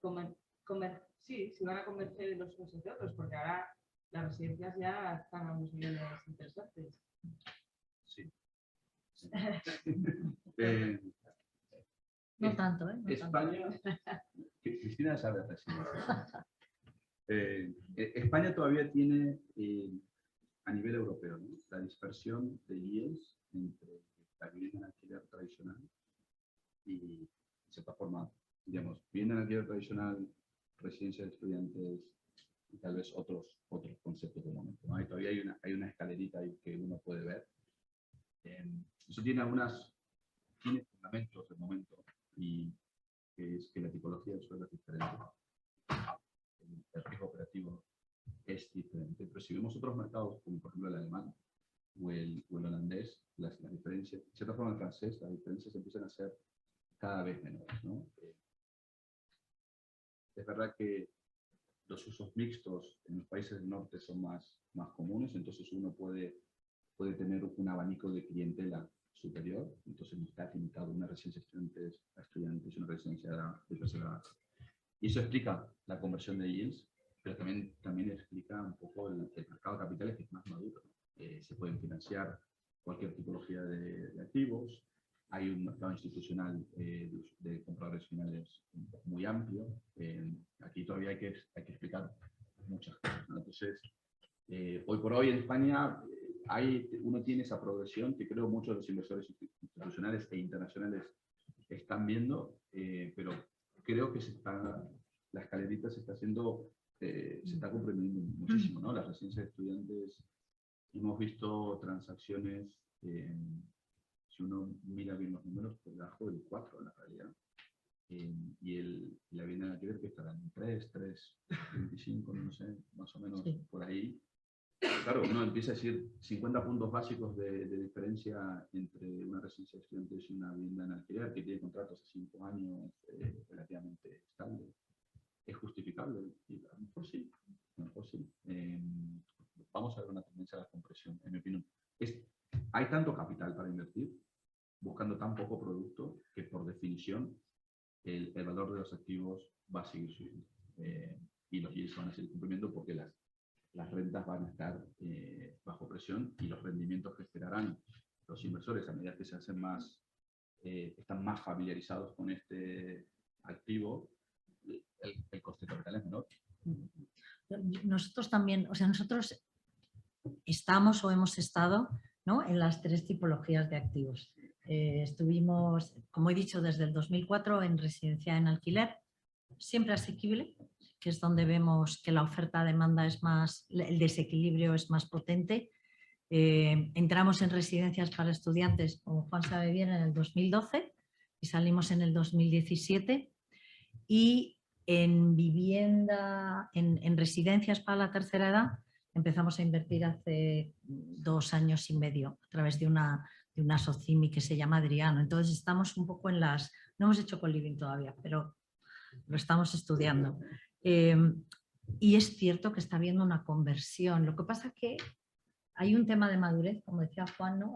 si van a converger en los unos entre otros, porque ahora las residencias ya están a unos niveles interesantes. Sí. No tanto, ¿eh? No España, Cristina sabe residencias. España todavía tiene, a nivel europeo, ¿no? La dispersión de yields entre la vivienda en alquiler tradicional y, de cierta forma, digamos, vivienda en alquiler tradicional, residencia de estudiantes y tal vez otros conceptos de momento, ¿no? Y todavía hay una escalerita ahí que uno puede ver. Eso tiene fundamentos de momento, y que es que la tipología del suelo es diferente. El riesgo operativo es diferente, pero si vemos otros mercados, como por ejemplo el alemán o el holandés, las diferencias, de cierta forma el francés, las diferencias empiezan a ser cada vez menores, ¿no? Es verdad que los usos mixtos en los países del norte son más comunes, entonces uno puede tener un abanico de clientela superior, entonces no está limitado a una residencia de estudiantes y una residencia de tercera edad. Y eso explica la conversión de yields, pero también explica un poco el mercado de capitales, que es más maduro. Se pueden financiar cualquier tipología de activos, hay un mercado institucional de compradores finales muy amplio. Aquí todavía hay que explicar muchas cosas, ¿no? Entonces, hoy por hoy en España uno tiene esa progresión que creo muchos de los inversores institucionales e internacionales están viendo, pero creo que la escalerita se está haciendo, se está comprendiendo muchísimo, ¿no? Las residencias de estudiantes, hemos visto transacciones, si uno mira bien los números, por debajo del 4 en la realidad. Y la vivienda de alquiler que estará en 3.25, no sé, más o menos sí, por ahí. Claro, uno empieza a decir 50 puntos básicos de diferencia entre una residencia de estudiantes y una vivienda en alquiler que tiene contratos a 5 años relativamente estables. ¿Es justificable? Y a lo mejor sí. A lo mejor sí. Vamos a ver una tendencia a la compresión, en mi opinión. Hay tanto capital para invertir, buscando tan poco producto, que por definición el valor de los activos va a seguir subiendo. Y los yields van a seguir cumpliendo porque las rentas van a estar bajo presión, y los rendimientos que esperarán los inversores a medida que se hacen están más familiarizados con este activo, el coste de capital es menor. Nosotros también, o sea, nosotros estamos o hemos estado, ¿no?, en las 3 tipologías de activos. Estuvimos, como he dicho, desde el 2004 en residencia en alquiler, siempre asequible, que es donde vemos que la oferta-demanda es más, el desequilibrio es más potente. Entramos en residencias para estudiantes, como Juan sabe bien, en el 2012 y salimos en el 2017. Y en vivienda, en residencias para la tercera edad, empezamos a invertir hace 2 años y medio a través de una Socimi que se llama Adriano. Entonces estamos un poco en las... No hemos hecho co-living todavía, pero lo estamos estudiando. Y es cierto que está habiendo una conversión. Lo que pasa es que hay un tema de madurez, como decía Juan, ¿no?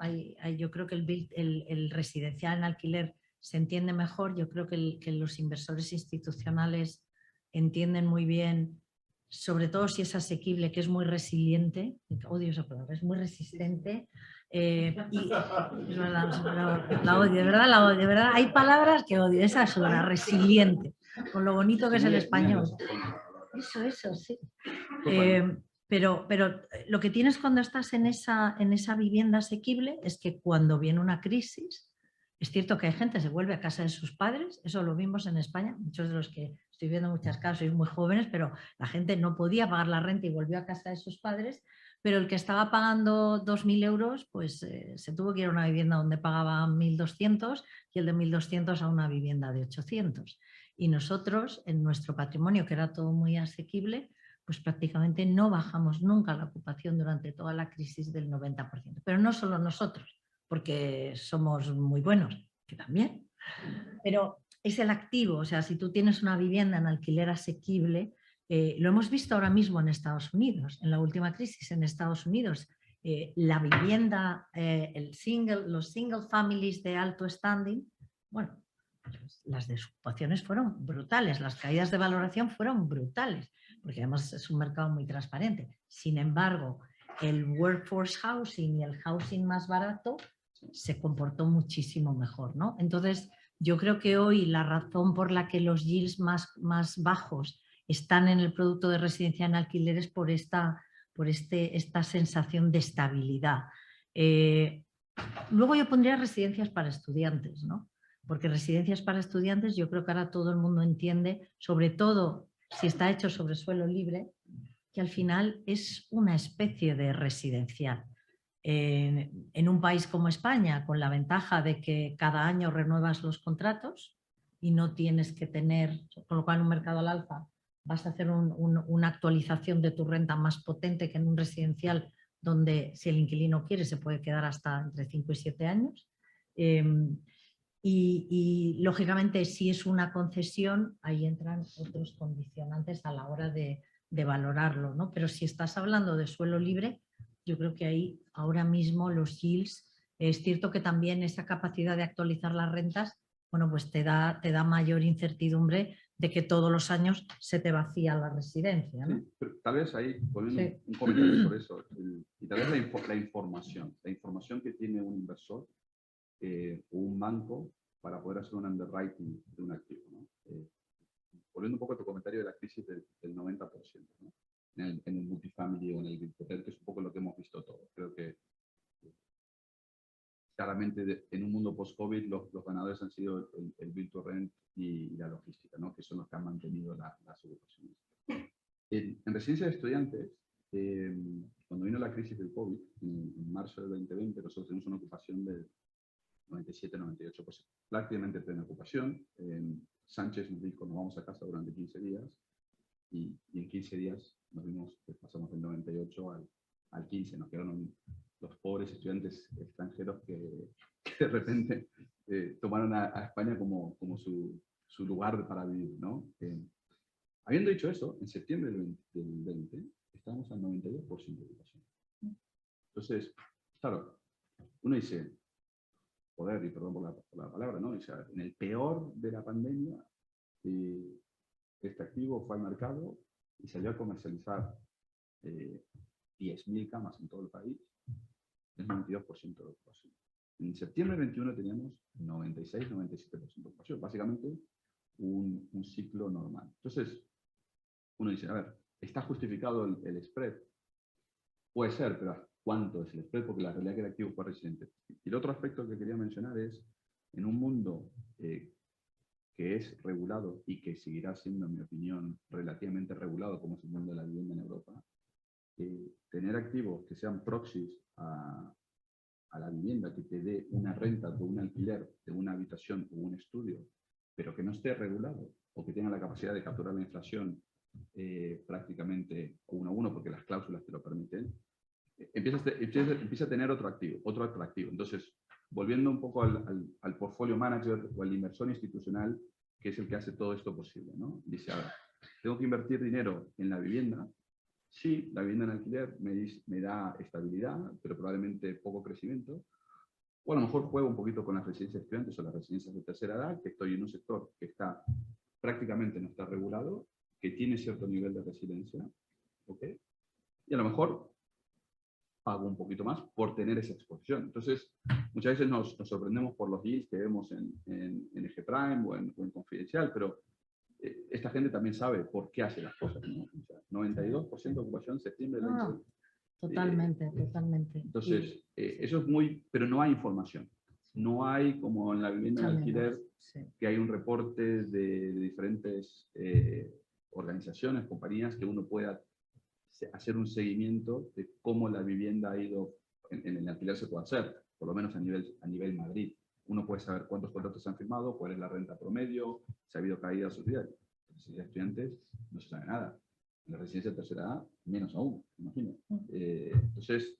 Yo creo que el residencial en alquiler se entiende mejor. Yo creo que los inversores institucionales entienden muy bien, sobre todo si es asequible, que es muy resiliente. Odio esa palabra, es muy resistente. Y, es verdad, la odio, de verdad. Hay palabras que odio, esa es una resiliente, con lo bonito que es el español. Eso, sí. Pero lo que tienes cuando estás en esa vivienda asequible es que cuando viene una crisis, es cierto que hay gente que se vuelve a casa de sus padres, eso lo vimos en España, muchos de los que estoy viendo muchas casas, sois muy jóvenes, pero la gente no podía pagar la renta y volvió a casa de sus padres, pero el que estaba pagando 2.000 euros, pues se tuvo que ir a una vivienda donde pagaba 1.200 y el de 1.200 a una vivienda de 800. Y nosotros, en nuestro patrimonio, que era todo muy asequible, pues prácticamente no bajamos nunca la ocupación durante toda la crisis del 90%. Pero no solo nosotros, porque somos muy buenos, que también. Pero es el activo, o sea, si tú tienes una vivienda en alquiler asequible, lo hemos visto ahora mismo en Estados Unidos, en la última crisis en Estados Unidos, la vivienda, los single families de alto standing, bueno, las desocupaciones fueron brutales, las caídas de valoración fueron brutales, porque además es un mercado muy transparente. Sin embargo, el workforce housing y el housing más barato se comportó muchísimo mejor, ¿no? Entonces, yo creo que hoy la razón por la que los yields más bajos están en el producto de residencia en alquiler es por esta sensación de estabilidad. Luego yo pondría residencias para estudiantes, ¿no? porque residencias para estudiantes yo creo que ahora todo el mundo entiende, sobre todo si está hecho sobre suelo libre, que al final es una especie de residencial. En un país como España, con la ventaja de que cada año renuevas los contratos y no tienes que tener, con lo cual en un mercado al alza vas a hacer una actualización de tu renta más potente que en un residencial donde si el inquilino quiere se puede quedar hasta entre 5 y 7 años. Y lógicamente si es una concesión ahí entran otros condicionantes a la hora de valorarlo, ¿no? Pero si estás hablando de suelo libre, yo creo que ahí ahora mismo los yields, es cierto que también esa capacidad de actualizar las rentas, bueno, pues te da mayor incertidumbre de que todos los años se te vacía la residencia, ¿no? Sí, pero tal vez ahí, poniendo Sí. un comentario sobre eso, y tal vez la información que tiene un inversor o un banco para poder hacer un underwriting de un activo, ¿no? Volviendo un poco a tu comentario de la crisis del 90%, ¿no? En el multifamily o en el build-to-rent, que es un poco lo que hemos visto todos. Creo que claramente en un mundo post-COVID los ganadores han sido el build-to-rent y la logística, ¿no? Que son los que han mantenido las ocupaciones. En residencias de estudiantes, cuando vino la crisis del COVID, en marzo del 2020, nosotros tenemos una ocupación del 97-98%, prácticamente plena ocupación. Sánchez nos dijo, nos vamos a casa durante 15 días, y en 15 días nos vimos, pasamos del 98 al 15, nos quedaron los pobres estudiantes extranjeros que de repente tomaron a España como su lugar para vivir, ¿no? Habiendo dicho eso, en septiembre del 20 estábamos al 92% de ocupación. Entonces, claro, uno dice, joder, y perdón por la palabra, ¿no? O sea, en el peor de la pandemia, este activo fue al mercado y salió a comercializar 10.000 camas en todo el país, el 92% de ocupación. En septiembre del 21 teníamos 96-97% de ocupación, básicamente un ciclo normal. Entonces, uno dice, a ver, ¿está justificado el spread? Puede ser, pero ¿cuánto es el spread? Porque la realidad es que el activo fue reciente. Y el otro aspecto que quería mencionar es, en un mundo que es regulado y que seguirá siendo, en mi opinión, relativamente regulado, como es el mundo de la vivienda en Europa, tener activos que sean proxies a la vivienda, que te dé una renta o un alquiler de una habitación o un estudio, pero que no esté regulado o que tenga la capacidad de capturar la inflación prácticamente 1 a 1, porque las cláusulas te lo permiten, empieza a tener otro atractivo. Entonces, volviendo un poco al portfolio manager o al inversor institucional, que es el que hace todo esto posible, ¿no? Dice, a ver, tengo que invertir dinero en la vivienda. Sí, la vivienda en alquiler me da estabilidad, pero probablemente poco crecimiento. O a lo mejor juego un poquito con las residencias de estudiantes o las residencias de tercera edad, que estoy en un sector que prácticamente no está regulado, que tiene cierto nivel de resiliencia, ¿ok? Y a lo mejor pago un poquito más por tener esa exposición. Entonces, muchas veces nos sorprendemos por los deals que vemos en Eje Prime o en Confidencial, pero esta gente también sabe por qué hace las cosas, ¿no? O sea, 92% de ocupación en septiembre del 20. Totalmente. Entonces, eso es muy... Pero no hay información. No hay, como en la vivienda de alquiler, que hay un reporte de diferentes organizaciones, compañías, que uno pueda hacer un seguimiento de cómo la vivienda ha ido, en el alquiler se puede hacer, por lo menos a nivel Madrid. Uno puede saber cuántos contratos se han firmado, cuál es la renta promedio, si ha habido caídas o subidas. En residencias de estudiantes no se sabe nada. En la residencia de tercera edad, menos aún, me imagino. Entonces,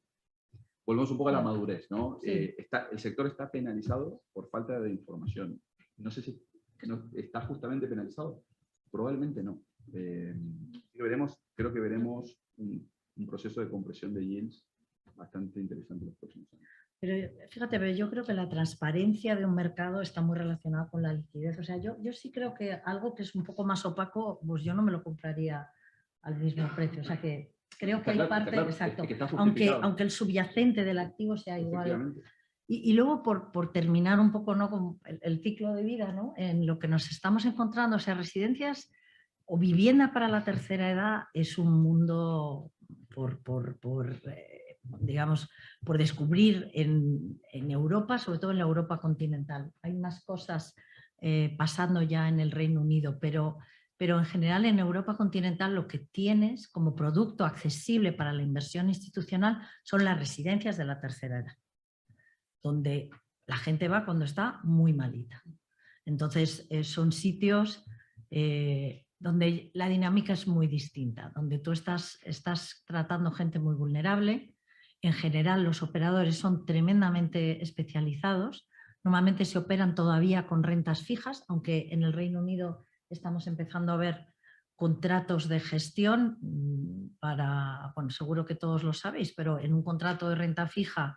volvemos un poco a la madurez, ¿no? Sí. El sector está penalizado por falta de información. No sé si está justamente penalizado. Probablemente no. Creo que veremos un proceso de compresión de yields bastante interesante en los próximos años. Pero fíjate, pero yo creo que la transparencia de un mercado está muy relacionada con la liquidez. O sea, yo sí creo que algo que es un poco más opaco, pues yo no me lo compraría al mismo precio. O sea, que creo que hay parte, exacto, aunque el subyacente del activo sea igual. Y luego, por terminar un poco, ¿no?, con el ciclo de vida, ¿no?, en lo que nos estamos encontrando, o sea, residencias o vivienda para la tercera edad es un mundo digamos, por descubrir en Europa, sobre todo en la Europa continental. Hay más cosas pasando ya en el Reino Unido, pero en general en Europa continental lo que tienes como producto accesible para la inversión institucional son las residencias de la tercera edad, donde la gente va cuando está muy malita. Entonces son sitios donde la dinámica es muy distinta, donde tú estás tratando gente muy vulnerable. En general los operadores son tremendamente especializados. Normalmente se operan todavía con rentas fijas, aunque en el Reino Unido estamos empezando a ver contratos de gestión para, bueno, seguro que todos lo sabéis, pero en un contrato de renta fija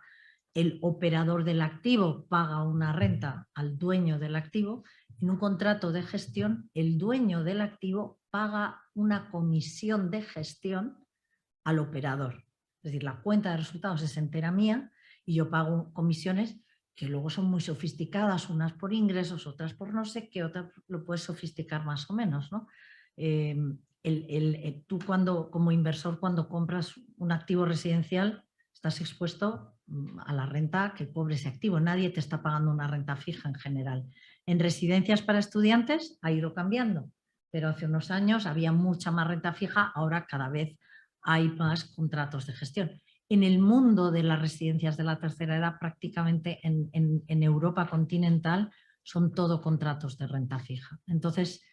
el operador del activo paga una renta al dueño del activo. En un contrato de gestión, el dueño del activo paga una comisión de gestión al operador. Es decir, la cuenta de resultados es entera mía y yo pago comisiones que luego son muy sofisticadas, unas por ingresos, otras por no sé qué, otras lo puedes sofisticar más o menos, ¿no? Tú como inversor, cuando compras un activo residencial, estás expuesto a la renta que cobre ese activo. Nadie te está pagando una renta fija en general. En residencias para estudiantes ha ido cambiando, pero hace unos años había mucha más renta fija, ahora cada vez hay más contratos de gestión. En el mundo de las residencias de la tercera edad, prácticamente en Europa continental, son todo contratos de renta fija. Entonces,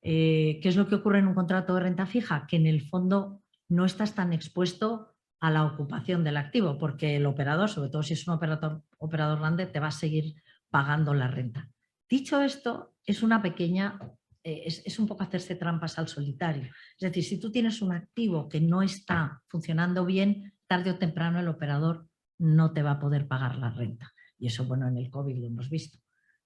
¿qué es lo que ocurre en un contrato de renta fija? Que en el fondo no estás tan expuesto a la ocupación del activo, porque el operador, sobre todo si es un operador grande, te va a seguir pagando la renta. Dicho esto, es una pequeña, es un poco hacerse trampas al solitario. Es decir, si tú tienes un activo que no está funcionando bien, tarde o temprano el operador no te va a poder pagar la renta. Y eso, bueno, en el COVID lo hemos visto.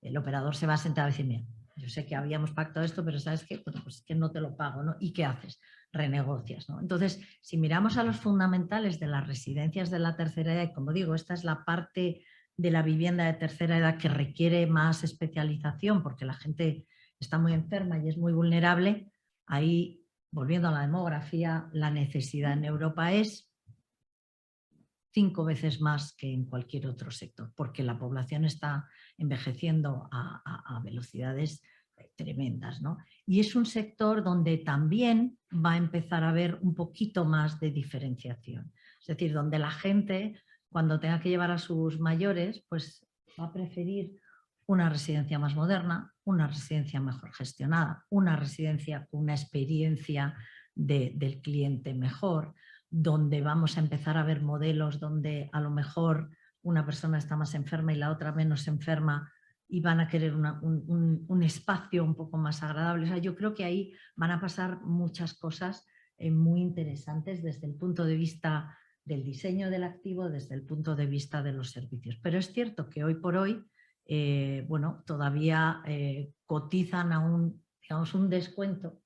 El operador se va a sentar a decir, mira, yo sé que habíamos pactado esto, pero ¿sabes qué? Bueno, pues es que no te lo pago, ¿no? ¿Y qué haces? Renegocias, ¿no? Entonces, si miramos a los fundamentales de las residencias de la tercera edad, y como digo, esta es la parte de la vivienda de tercera edad que requiere más especialización porque la gente está muy enferma y es muy vulnerable, ahí, volviendo a la demografía, la necesidad en Europa es 5 veces más que en cualquier otro sector, porque la población está envejeciendo a velocidades tremendas, ¿no? Y es un sector donde también va a empezar a haber un poquito más de diferenciación. Es decir, donde la gente, cuando tenga que llevar a sus mayores, pues va a preferir una residencia más moderna, una residencia mejor gestionada, una residencia con una experiencia del cliente mejor, donde vamos a empezar a ver modelos donde a lo mejor una persona está más enferma y la otra menos enferma y van a querer un espacio un poco más agradable. O sea, yo creo que ahí van a pasar muchas cosas muy interesantes desde el punto de vista del diseño del activo, desde el punto de vista de los servicios. Pero es cierto que hoy por hoy, bueno, todavía cotizan a digamos, un descuento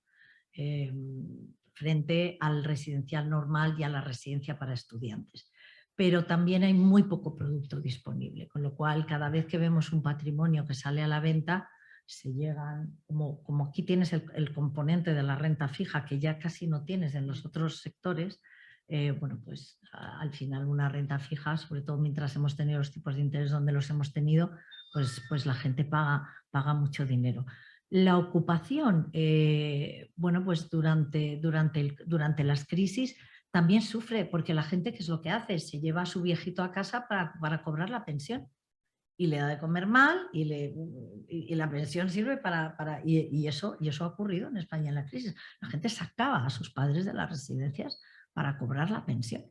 frente al residencial normal y a la residencia para estudiantes. Pero también hay muy poco producto disponible, con lo cual cada vez que vemos un patrimonio que sale a la venta, se llegan, como aquí tienes el componente de la renta fija que ya casi no tienes en los otros sectores, bueno, pues al final una renta fija, sobre todo mientras hemos tenido los tipos de interés donde los hemos tenido, pues la gente paga mucho dinero. La ocupación, bueno, pues durante las crisis también sufre porque la gente, ¿qué es lo que hace? Se lleva a su viejito a casa para cobrar la pensión y le da de comer mal y la pensión sirve y eso ha ocurrido en España en la crisis. La gente sacaba a sus padres de las residencias para cobrar la pensión.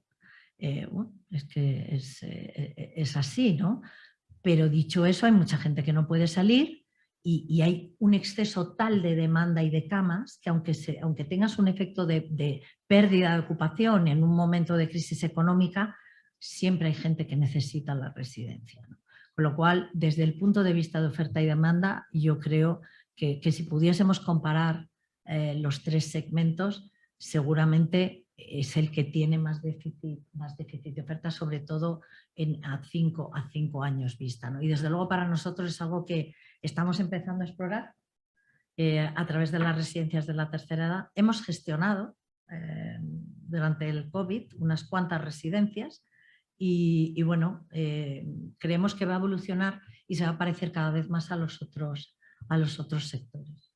Bueno, es que es así, ¿no? Pero dicho eso, hay mucha gente que no puede salir y hay un exceso tal de demanda y de camas que aunque tengas un efecto de pérdida de ocupación en un momento de crisis económica, siempre hay gente que necesita la residencia, ¿no? Con lo cual, desde el punto de vista de oferta y demanda, yo creo que si pudiésemos comparar los tres segmentos, seguramente es el que tiene más déficit de oferta, sobre todo a 5 años vista, ¿no? Y desde luego para nosotros es algo que estamos empezando a explorar a través de las residencias de la tercera edad. Hemos gestionado durante el COVID unas cuantas residencias y bueno, creemos que va a evolucionar y se va a parecer cada vez más a los otros sectores.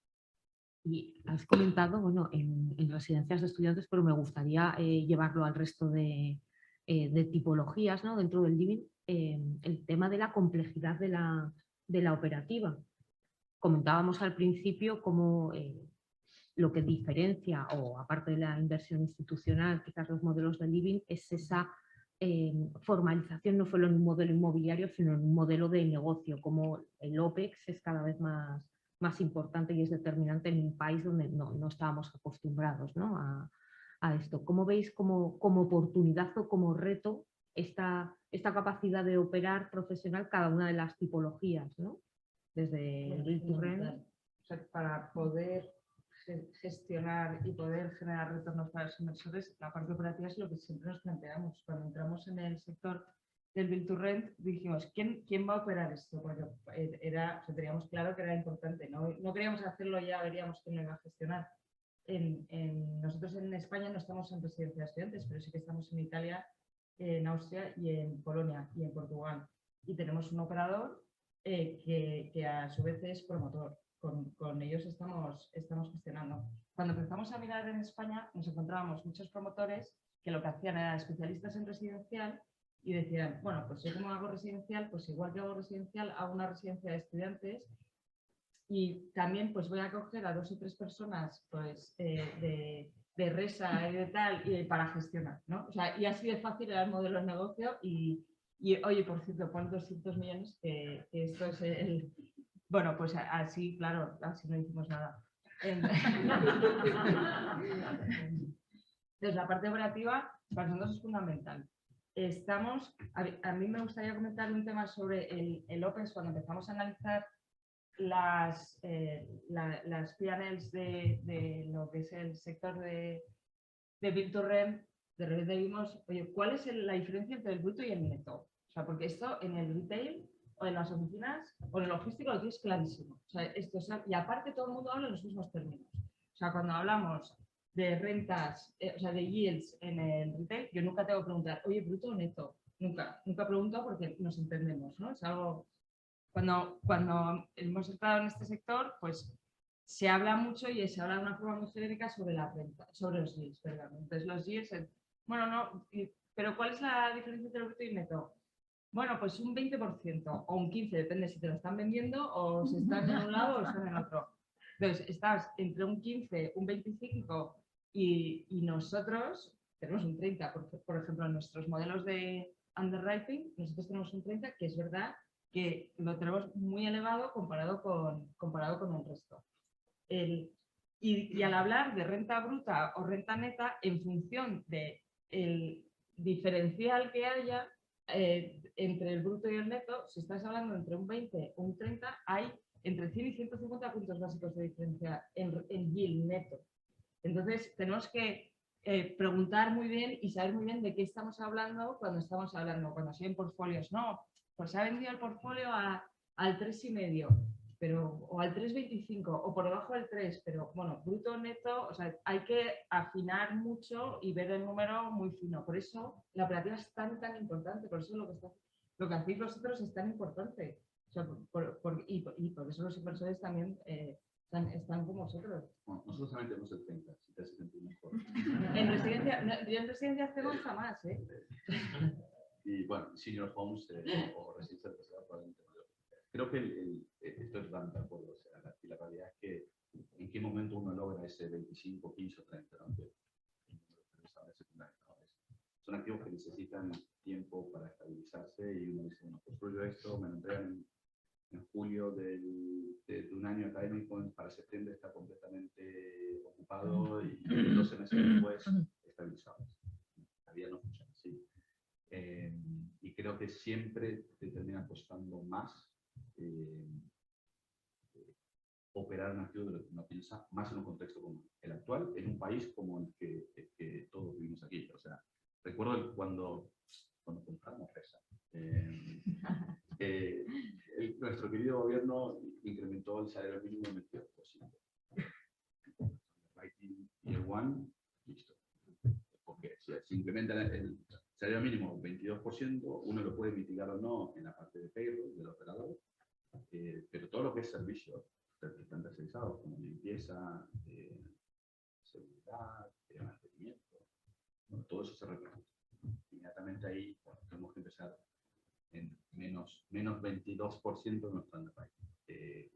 Y has comentado, bueno, en residencias de estudiantes, pero me gustaría llevarlo al resto de tipologías, ¿no? Dentro del living, el tema de la complejidad de la operativa. Comentábamos al principio cómo lo que diferencia, o aparte de la inversión institucional, quizás los modelos de living, es esa formalización no solo en un modelo inmobiliario, sino en un modelo de negocio, como el OPEX es cada vez más importante y es determinante en un país donde no estábamos acostumbrados, ¿no? a esto. ¿Cómo veis como oportunidad o como reto esta capacidad de operar profesional cada una de las tipologías, ¿no? Desde el Build to Rent. O sea, para poder gestionar y poder generar retornos para los inversores, la parte operativa es lo que siempre nos planteamos. Cuando entramos en el sector del Build to Rent, dijimos, ¿quién va a operar esto? Porque teníamos claro que era importante, no queríamos hacerlo ya, veríamos quién lo iba a gestionar. Nosotros en España no estamos en residencia de estudiantes, pero sí que estamos en Italia, en Austria y en Polonia y en Portugal. Y tenemos un operador que a su vez es promotor. Con ellos estamos gestionando. Cuando empezamos a mirar en España, nos encontrábamos muchos promotores que lo que hacían eran especialistas en residencial y decían, bueno, pues yo como hago residencial, pues igual que hago residencial, hago una residencia de estudiantes y también pues voy a coger a 2 o 3 personas pues de resa y de tal y para gestionar, ¿no? O sea, y así de fácil era el modelo de negocio y oye, por cierto, pon 200 millones que esto es el... Bueno, pues así, claro, así no hicimos nada. Entonces, la parte operativa para nosotros es fundamental. A mí me gustaría comentar un tema sobre el OPEX cuando empezamos a analizar las P&Ls de lo que es el sector de Build to Rent. De repente vimos, oye, ¿cuál es la diferencia entre el bruto y el neto? O sea, porque esto en el retail o en las oficinas o en el logístico lo tienes clarísimo. O sea, y aparte todo el mundo habla en los mismos términos. O sea, cuando hablamos de rentas, o sea, de yields en el retail, yo nunca tengo que preguntar, oye, bruto o neto. Nunca pregunto porque nos entendemos, ¿no? Es algo... Cuando hemos estado en este sector, pues se habla mucho y se habla de una forma muy genérica sobre la renta, sobre los yields, perdón. Entonces los yields, bueno, no, pero ¿cuál es la diferencia entre el bruto y el neto? Bueno, pues un 20% o un 15%, depende si te lo están vendiendo o si están en un lado o están en otro. Entonces, estás entre un 15, un 25 y nosotros tenemos un 30. Por ejemplo, en nuestros modelos de underwriting, nosotros tenemos un 30, que es verdad que lo tenemos muy elevado comparado con el resto. Y al hablar de renta bruta o renta neta, en función del diferencial que haya entre el bruto y el neto, si estás hablando entre un 20 o un 30, hay entre 100 y 150 puntos básicos de diferencia en yield neto. Entonces, tenemos que preguntar muy bien y saber muy bien de qué estamos hablando cuando estamos hablando, cuando se ven portfolios. No, pues se ha vendido el portfolio al 3,5, o al 3,25 o por debajo del 3, pero bueno, bruto, neto, o sea, hay que afinar mucho y ver el número muy fino. Por eso la operativa es tan importante, por eso lo que hacéis vosotros es tan importante. O sea, y por eso los inversores también están con vosotros. Bueno, nosotros también tenemos el 30, si te hace sentir mejor. En residencia hacemos jamás, ¿eh? Y bueno, senior homes o residencia de tercera probablemente no. Creo que esto es totalmente de acuerdo. O sea, la realidad es que en qué momento uno logra ese 25, 15 o 30, ¿no? Son activos que necesitan tiempo para estabilizarse y uno dice, bueno, construyo esto, me lo entregan en julio de un año académico, para septiembre está completamente ocupado y 12 meses después estabilizado. La vida no funciona así. Y creo que siempre te termina costando más operar un activo de lo que uno piensa, más en un contexto como el actual, en un país como el que todos vivimos aquí. O sea, recuerdo cuando compramos Resa. Nuestro querido gobierno incrementó el salario mínimo en 22%. Writing Year One, listo. Porque si se incrementa salario mínimo 22%, uno lo puede mitigar o no en la parte de payroll del operador, pero todo lo que es servicios están tercerizados, como limpieza, seguridad, mantenimiento, bueno, todo eso se repercute. Inmediatamente ahí tenemos que empezar en menos 22% de nuestro underwriting.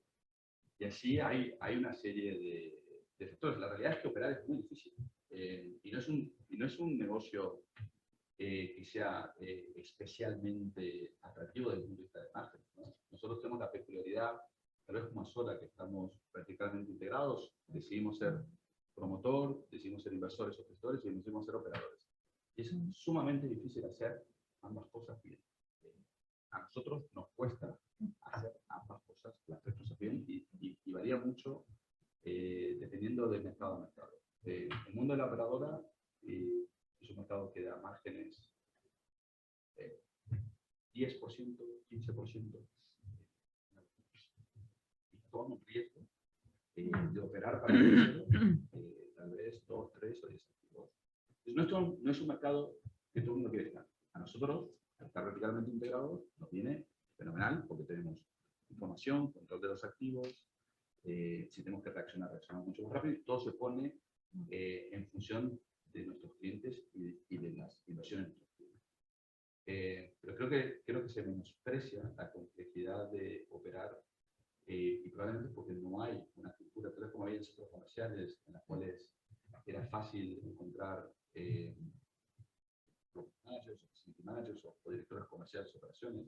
Y así hay una serie de factores. La realidad es que operar es muy difícil. Y no es un negocio que sea especialmente atractivo desde el punto de vista de margen, ¿no? Nosotros tenemos la peculiaridad, tal vez como Sola, que estamos verticalmente integrados, decidimos ser promotor, decidimos ser inversores o gestores y decidimos ser operadores. Y es sumamente difícil hacer ambas cosas bien. A nosotros nos cuesta hacer ambas cosas, las tres cosas bien, y varía mucho dependiendo del mercado a mercado. El mundo de la operadora es un mercado que da márgenes 10%, 15%. Y tomamos un riesgo de operar para el tal vez 2, 3 o 10 activos. Entonces, no es un mercado que todo el mundo quiere estar. A nosotros, al estar verticalmente integrados, nos viene fenomenal porque tenemos información, control de los activos, si tenemos que reaccionamos mucho más rápido y todo se pone en función de nuestros clientes y de las inversiones de nuestros clientes. Pero creo que se menosprecia la complejidad de operar y probablemente porque no hay una cultura, tal vez como había en centros comerciales en las cuales era fácil encontrar managers, facility managers o directores comerciales de operaciones,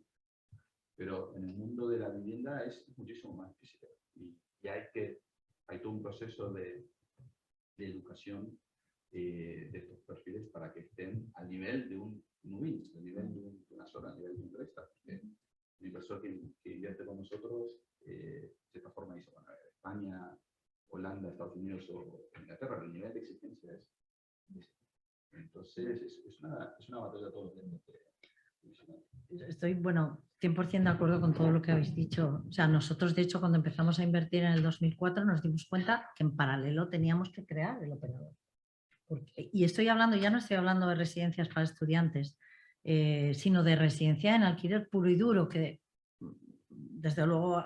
pero en el mundo de la vivienda es muchísimo más difícil y hay todo un proceso de educación de estos perfiles para que estén al nivel de un win, al nivel de una sola, al nivel de un presta. Un inversor que invierte con nosotros de esta forma dice, bueno, España, Holanda, Estados Unidos o Inglaterra, el nivel de exigencia es entonces es una batalla todos los días. Estoy, bueno, 100% de acuerdo con todo lo que habéis dicho. O sea, nosotros, de hecho, cuando empezamos a invertir en el 2004, nos dimos cuenta que en paralelo teníamos que crear el operador. Y estoy hablando, ya no estoy hablando de residencias para estudiantes, sino de residencia en alquiler puro y duro, que desde luego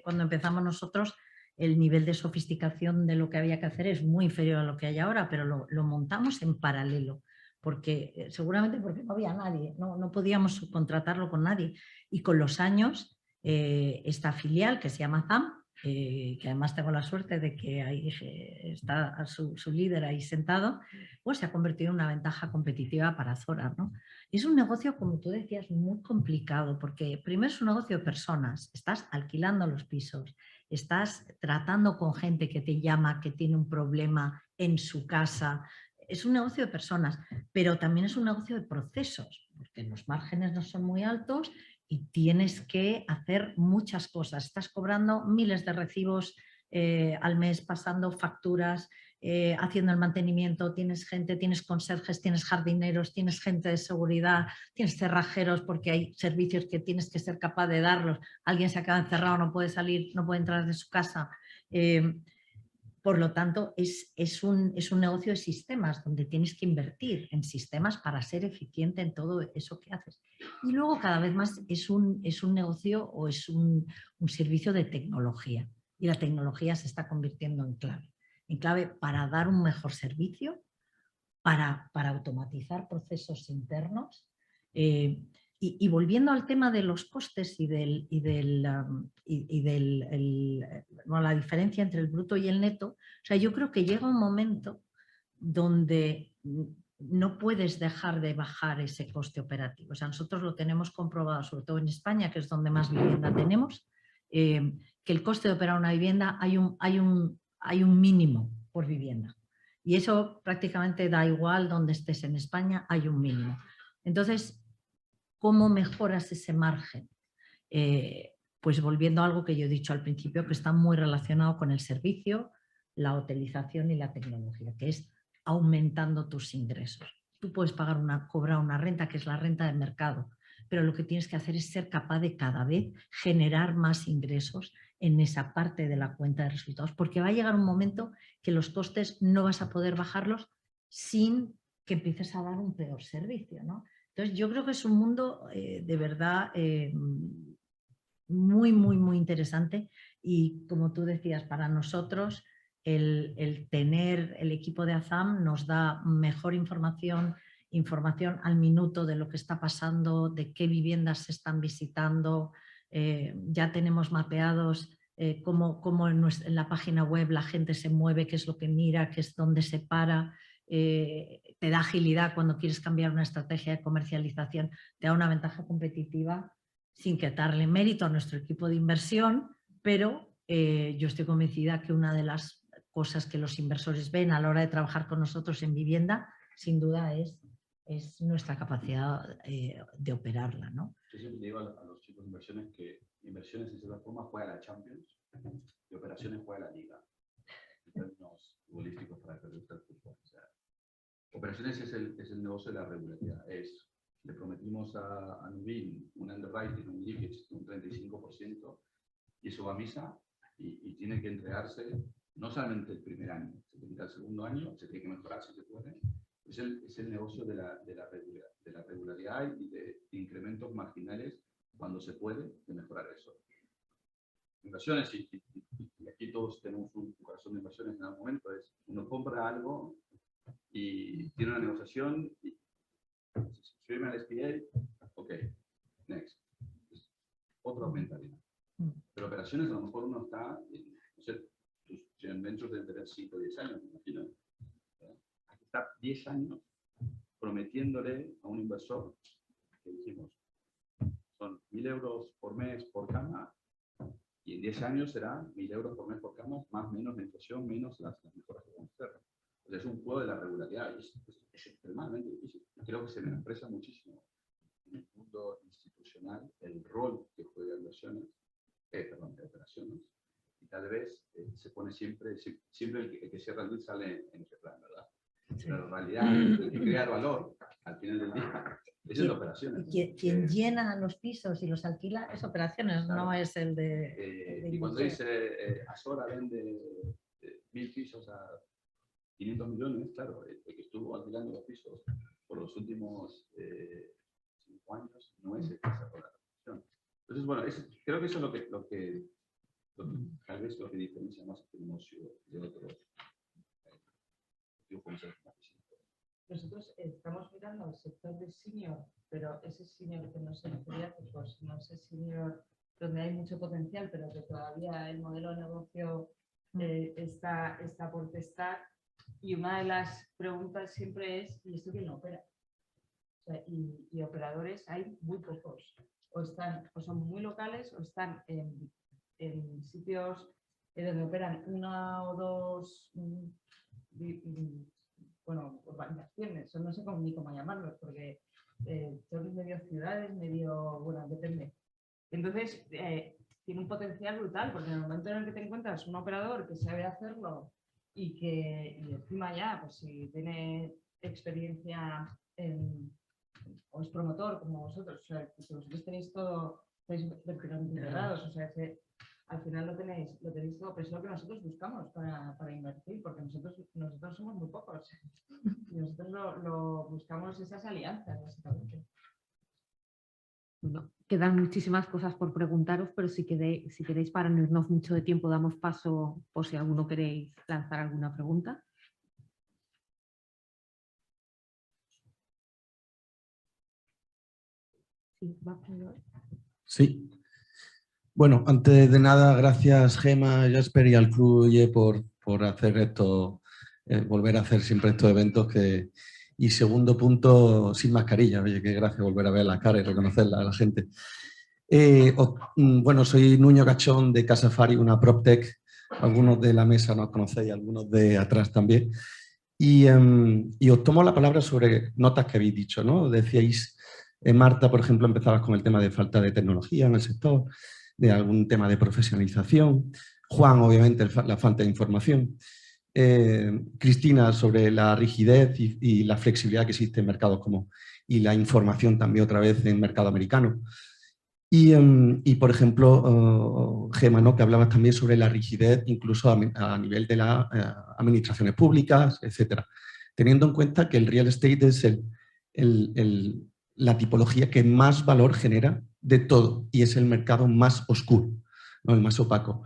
cuando empezamos nosotros, el nivel de sofisticación de lo que había que hacer es muy inferior a lo que hay ahora, pero lo montamos en paralelo. Seguramente porque no había nadie, no podíamos subcontratarlo con nadie. Y con los años, esta filial que se llama ZAM, que además tengo la suerte de que ahí está su líder ahí sentado, pues se ha convertido en una ventaja competitiva para Azora, ¿no? Es un negocio, como tú decías, muy complicado, porque primero es un negocio de personas, estás alquilando los pisos, estás tratando con gente que te llama, que tiene un problema en su casa. Es un negocio de personas, pero también es un negocio de procesos, porque los márgenes no son muy altos y tienes que hacer muchas cosas. Estás cobrando miles de recibos al mes, pasando facturas, haciendo el mantenimiento, tienes gente, tienes conserjes, tienes jardineros, tienes gente de seguridad, tienes cerrajeros porque hay servicios que tienes que ser capaz de darlos. Alguien se acaba encerrado, no puede salir, no puede entrar de su casa. Por lo tanto, es un negocio de sistemas donde tienes que invertir en sistemas para ser eficiente en todo eso que haces. Y luego cada vez más es un negocio o es un servicio de tecnología. Y la tecnología se está convirtiendo en clave para dar un mejor servicio, para automatizar procesos internos. Y volviendo al tema de los costes la diferencia entre el bruto y el neto, o sea, yo creo que llega un momento donde no puedes dejar de bajar ese coste operativo. O sea, nosotros lo tenemos comprobado, sobre todo en España, que es donde más vivienda tenemos, que el coste de operar una vivienda hay un mínimo por vivienda. Y eso prácticamente da igual donde estés en España, hay un mínimo. Entonces, ¿cómo mejoras ese margen? Pues volviendo a algo que yo he dicho al principio, que está muy relacionado con el servicio, la utilización y la tecnología, que es aumentando tus ingresos. Tú puedes cobrar una renta, que es la renta del mercado, pero lo que tienes que hacer es ser capaz de cada vez generar más ingresos en esa parte de la cuenta de resultados, porque va a llegar un momento que los costes no vas a poder bajarlos sin que empieces a dar un peor servicio, ¿no? Entonces, yo creo que es un mundo de verdad muy, muy, muy interesante y, como tú decías, para nosotros el tener el equipo de Azam nos da mejor información al minuto de lo que está pasando, de qué viviendas se están visitando. Ya tenemos mapeados cómo en la página web la gente se mueve, qué es lo que mira, qué es dónde se para. Te da agilidad cuando quieres cambiar una estrategia de comercialización, te da una ventaja competitiva sin quitarle mérito a nuestro equipo de inversión, pero yo estoy convencida que una de las cosas que los inversores ven a la hora de trabajar con nosotros en vivienda, sin duda, es nuestra capacidad de operarla, ¿no? Yo siempre digo a los chicos de inversiones que inversiones en cierta forma juega la Champions y operaciones juega la Liga. En términos futbolísticos para que les guste el fútbol. O sea, operaciones es el negocio de la regularidad. Le prometimos a Nubin un underwriting, un leakage de un 35%, y eso va a misa y tiene que entregarse no solamente el primer año, se tiene que el segundo año, se tiene que mejorar si se puede. Es el negocio de la regularidad y de incrementos marginales cuando se puede de mejorar eso. Inversiones, y aquí todos tenemos un corazón de inversiones en algún momento, es uno compra algo y tiene una negociación y se suscribe al SPA, ok, next. Es otra mentalidad. Pero operaciones a lo mejor uno está, no sé, tus joint ventures deben tener 5 o 10 años, me imagino. Aquí está 10 años prometiéndole a un inversor que dijimos, son 1.000 euros por mes por cama, y en 10 años será 1.000 euros por mes por cama, más o menos la inflación, menos las mejoras que vamos a hacer. Es un juego de la regularidad y es extremadamente difícil. Creo que se menosprecia muchísimo en el mundo institucional el rol que juega inversiones, de operaciones, y tal vez se pone siempre el que cierra el deal sale en ese plan, ¿verdad? Sí. Pero en realidad el que crea valor al final del día es el de operaciones. Quien llena los pisos y los alquila es operaciones, claro. No es el de y cuando dice Azora vende 1.000 pisos a 500 millones, claro, el que estuvo alquilando los pisos por los últimos 5 años no es el que sacó la operación. Entonces, bueno, creo que eso es lo que tal vez lo que diferencia más este negocio de otros. Nosotros estamos mirando al sector de senior, pero ese senior que no se refería, pues no sé, senior donde hay mucho potencial, pero que todavía el modelo de negocio está por testar. Y una de las preguntas siempre es, ¿y esto quién lo opera? O sea, y operadores hay muy pocos. O son muy locales o están en sitios donde operan una o dos urbanizaciones, no sé ni cómo llamarlos, porque son medio ciudades, bueno, depende. Entonces, tiene un potencial brutal, porque en el momento en el que te encuentras un operador que sabe hacerlo y encima ya, pues si tiene experiencia o es promotor como vosotros, o sea, que vosotros tenéis todo, estáis verticalmente integrados, o sea, que al final lo tenéis todo, pero es lo que nosotros buscamos para invertir, porque nosotros somos muy pocos. Y nosotros lo buscamos esas alianzas, básicamente. Bueno, quedan muchísimas cosas por preguntaros, pero si queréis, para no irnos mucho de tiempo, damos paso por si alguno queréis lanzar alguna pregunta. Sí, va primero. Sí. Bueno, antes de nada, gracias Gemma, Jasper y al Club IE por hacer esto, volver a hacer siempre estos eventos. Y segundo punto, sin mascarilla. Oye, qué gracia volver a ver la cara y reconocerla a la gente. Bueno, soy Nuño Cachón de Casa Fari, una PropTech. Algunos de la mesa nos conocéis, algunos de atrás también. Y os tomo la palabra sobre notas que habéis dicho, ¿no? Decíais, Marta, por ejemplo, empezabas con el tema de falta de tecnología en el sector, de algún tema de profesionalización. Juan, obviamente, la falta de información. Cristina, sobre la rigidez y la flexibilidad que existe en mercados y la información también otra vez en mercado americano. Y por ejemplo, Gemma, ¿no? Que hablabas también sobre la rigidez incluso a nivel de las administraciones públicas, etcétera. Teniendo en cuenta que el real estate es la tipología que más valor genera de todo y es el mercado más oscuro, ¿no? El más opaco.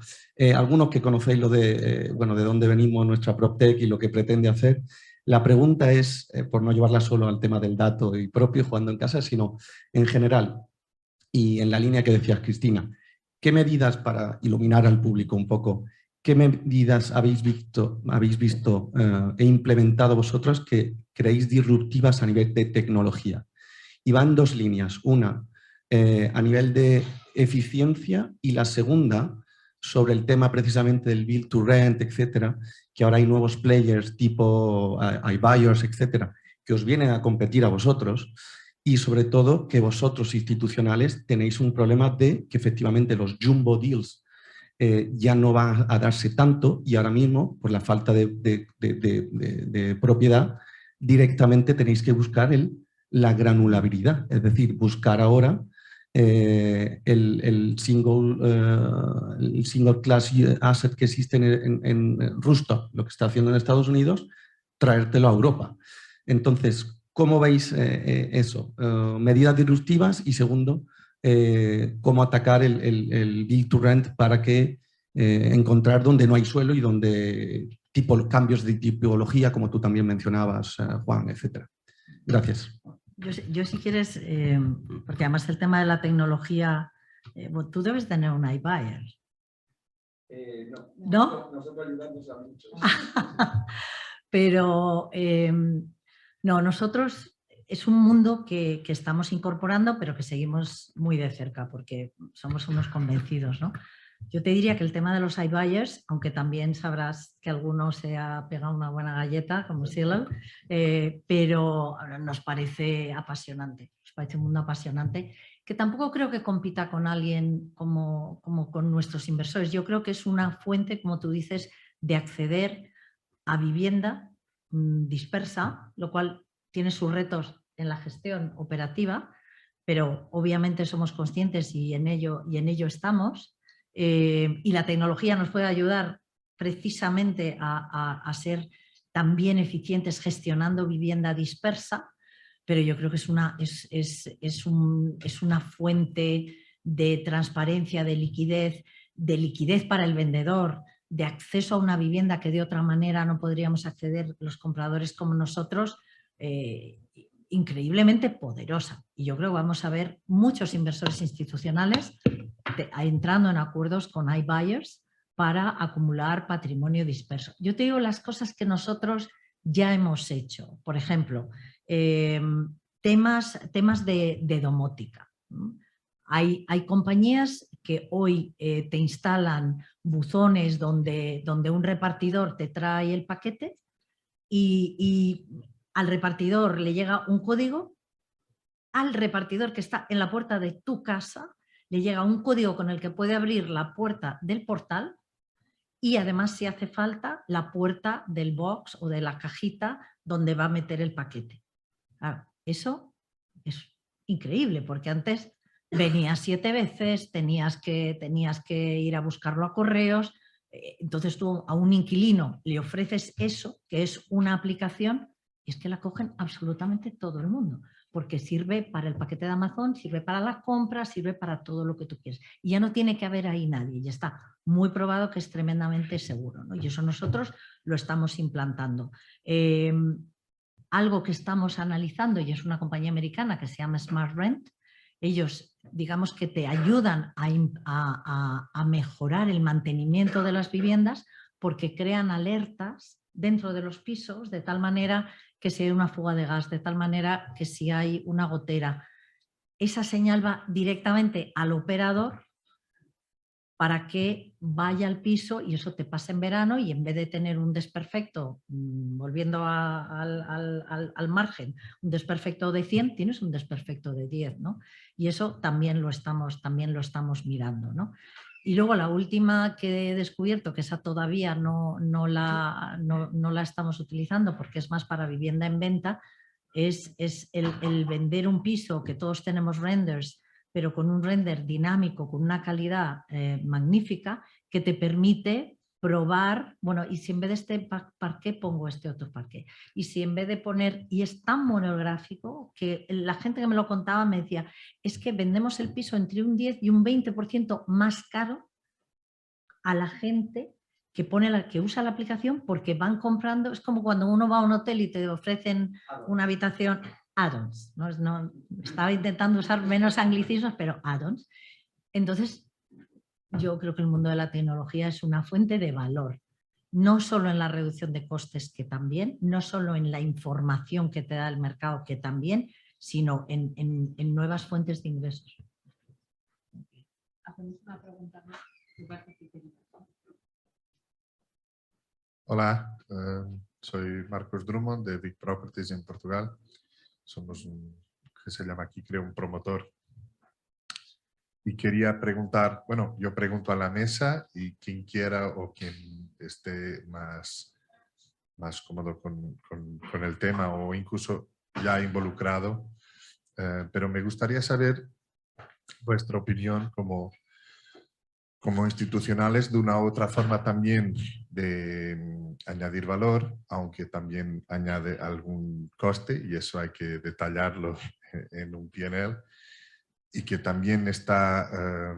Algunos que conocéis lo de, bueno, de dónde venimos, nuestra PropTech y lo que pretende hacer, la pregunta es, por no llevarla solo al tema del dato y propio jugando en casa, sino en general y en la línea que decías, Cristina, ¿qué medidas, para iluminar al público un poco, qué medidas habéis visto e implementado vosotros que creéis disruptivas a nivel de tecnología? Y van dos líneas, una a nivel de eficiencia y la segunda sobre el tema precisamente del build to rent, etcétera, que ahora hay nuevos players tipo iBuyers, etcétera, que os vienen a competir a vosotros y sobre todo que vosotros institucionales tenéis un problema de que efectivamente los jumbo deals ya no van a darse tanto y ahora mismo por la falta de propiedad directamente tenéis que buscar la granulabilidad, es decir, buscar ahora el single class asset que existe en Rooster, lo que está haciendo en Estados Unidos, traértelo a Europa. Entonces, ¿cómo veis eso? Medidas disruptivas y segundo, cómo atacar el build to rent para que encontrar donde no hay suelo y donde cambios de tipología, como tú también mencionabas, Juan, etcétera. Gracias. Yo si quieres, porque además el tema de la tecnología, tú debes tener un iBuyer. ¿No? Nosotros ayudamos a muchos. Pero no, nosotros es un mundo que estamos incorporando, pero que seguimos muy de cerca porque somos unos convencidos, ¿no? Yo te diría que el tema de los iBuyers, aunque también sabrás que alguno se ha pegado una buena galleta, como Zillow, pero nos parece apasionante, nos parece un mundo apasionante, que tampoco creo que compita con alguien como con nuestros inversores. Yo creo que es una fuente, como tú dices, de acceder a vivienda dispersa, lo cual tiene sus retos en la gestión operativa, pero obviamente somos conscientes y en ello estamos. Y la tecnología nos puede ayudar precisamente a ser también eficientes gestionando vivienda dispersa, pero yo creo que es una fuente de transparencia, de liquidez para el vendedor, de acceso a una vivienda que de otra manera no podríamos acceder los compradores como nosotros, increíblemente poderosa. Y yo creo que vamos a ver muchos inversores institucionales entrando en acuerdos con iBuyers para acumular patrimonio disperso. Yo te digo las cosas que nosotros ya hemos hecho. Por ejemplo, temas de domótica. Hay compañías que hoy te instalan buzones donde un repartidor te trae el paquete y al repartidor le llega un código, al repartidor que está en la puerta de tu casa le llega un código con el que puede abrir la puerta del portal y además, si hace falta, la puerta del box o de la cajita donde va a meter el paquete. Claro, eso es increíble porque antes venías 7 veces, tenías que ir a buscarlo a correos. Entonces tú a un inquilino le ofreces eso, que es una aplicación, y es que la cogen absolutamente todo el mundo, porque sirve para el paquete de Amazon, sirve para la compra, sirve para todo lo que tú quieres. Y ya no tiene que haber ahí nadie, ya está muy probado que es tremendamente seguro, ¿no? Y eso nosotros lo estamos implantando. Algo que estamos analizando, y es una compañía americana que se llama Smart Rent, ellos, digamos que te ayudan a mejorar el mantenimiento de las viviendas porque crean alertas dentro de los pisos de tal manera que si hay una fuga de gas, de tal manera que si hay una gotera, esa señal va directamente al operador para que vaya al piso y eso te pasa en verano y en vez de tener un desperfecto, volviendo al margen, un desperfecto de 100, tienes un desperfecto de 10, ¿no? Y eso también lo estamos mirando, ¿no? Y luego la última que he descubierto, que esa todavía no la estamos utilizando porque es más para vivienda en venta, es el vender un piso, que todos tenemos renders, pero con un render dinámico, con una calidad magnífica, que te permite probar, bueno, y si en vez de este parqué pongo este otro parqué, y si en vez de poner, y es tan monográfico que la gente que me lo contaba me decía, es que vendemos el piso entre un 10 y un 20% más caro a la gente que usa la aplicación porque van comprando, es como cuando uno va a un hotel y te ofrecen una habitación, add-ons, no, estaba intentando usar menos anglicismos, pero add-ons. Entonces, yo creo que el mundo de la tecnología es una fuente de valor, no solo en la reducción de costes, que también, no solo en la información que te da el mercado, que también, sino en nuevas fuentes de ingresos. Hacemos una pregunta más. Hola, soy Marcos Drummond de Big Properties en Portugal. Somos que se llama aquí, creo, un promotor. Y quería preguntar, bueno, yo pregunto a la mesa y quien quiera o quien esté más cómodo con el tema o incluso ya involucrado, pero me gustaría saber vuestra opinión como institucionales de una u otra forma también de añadir valor, aunque también añade algún coste y eso hay que detallarlo en un P&L, y que también está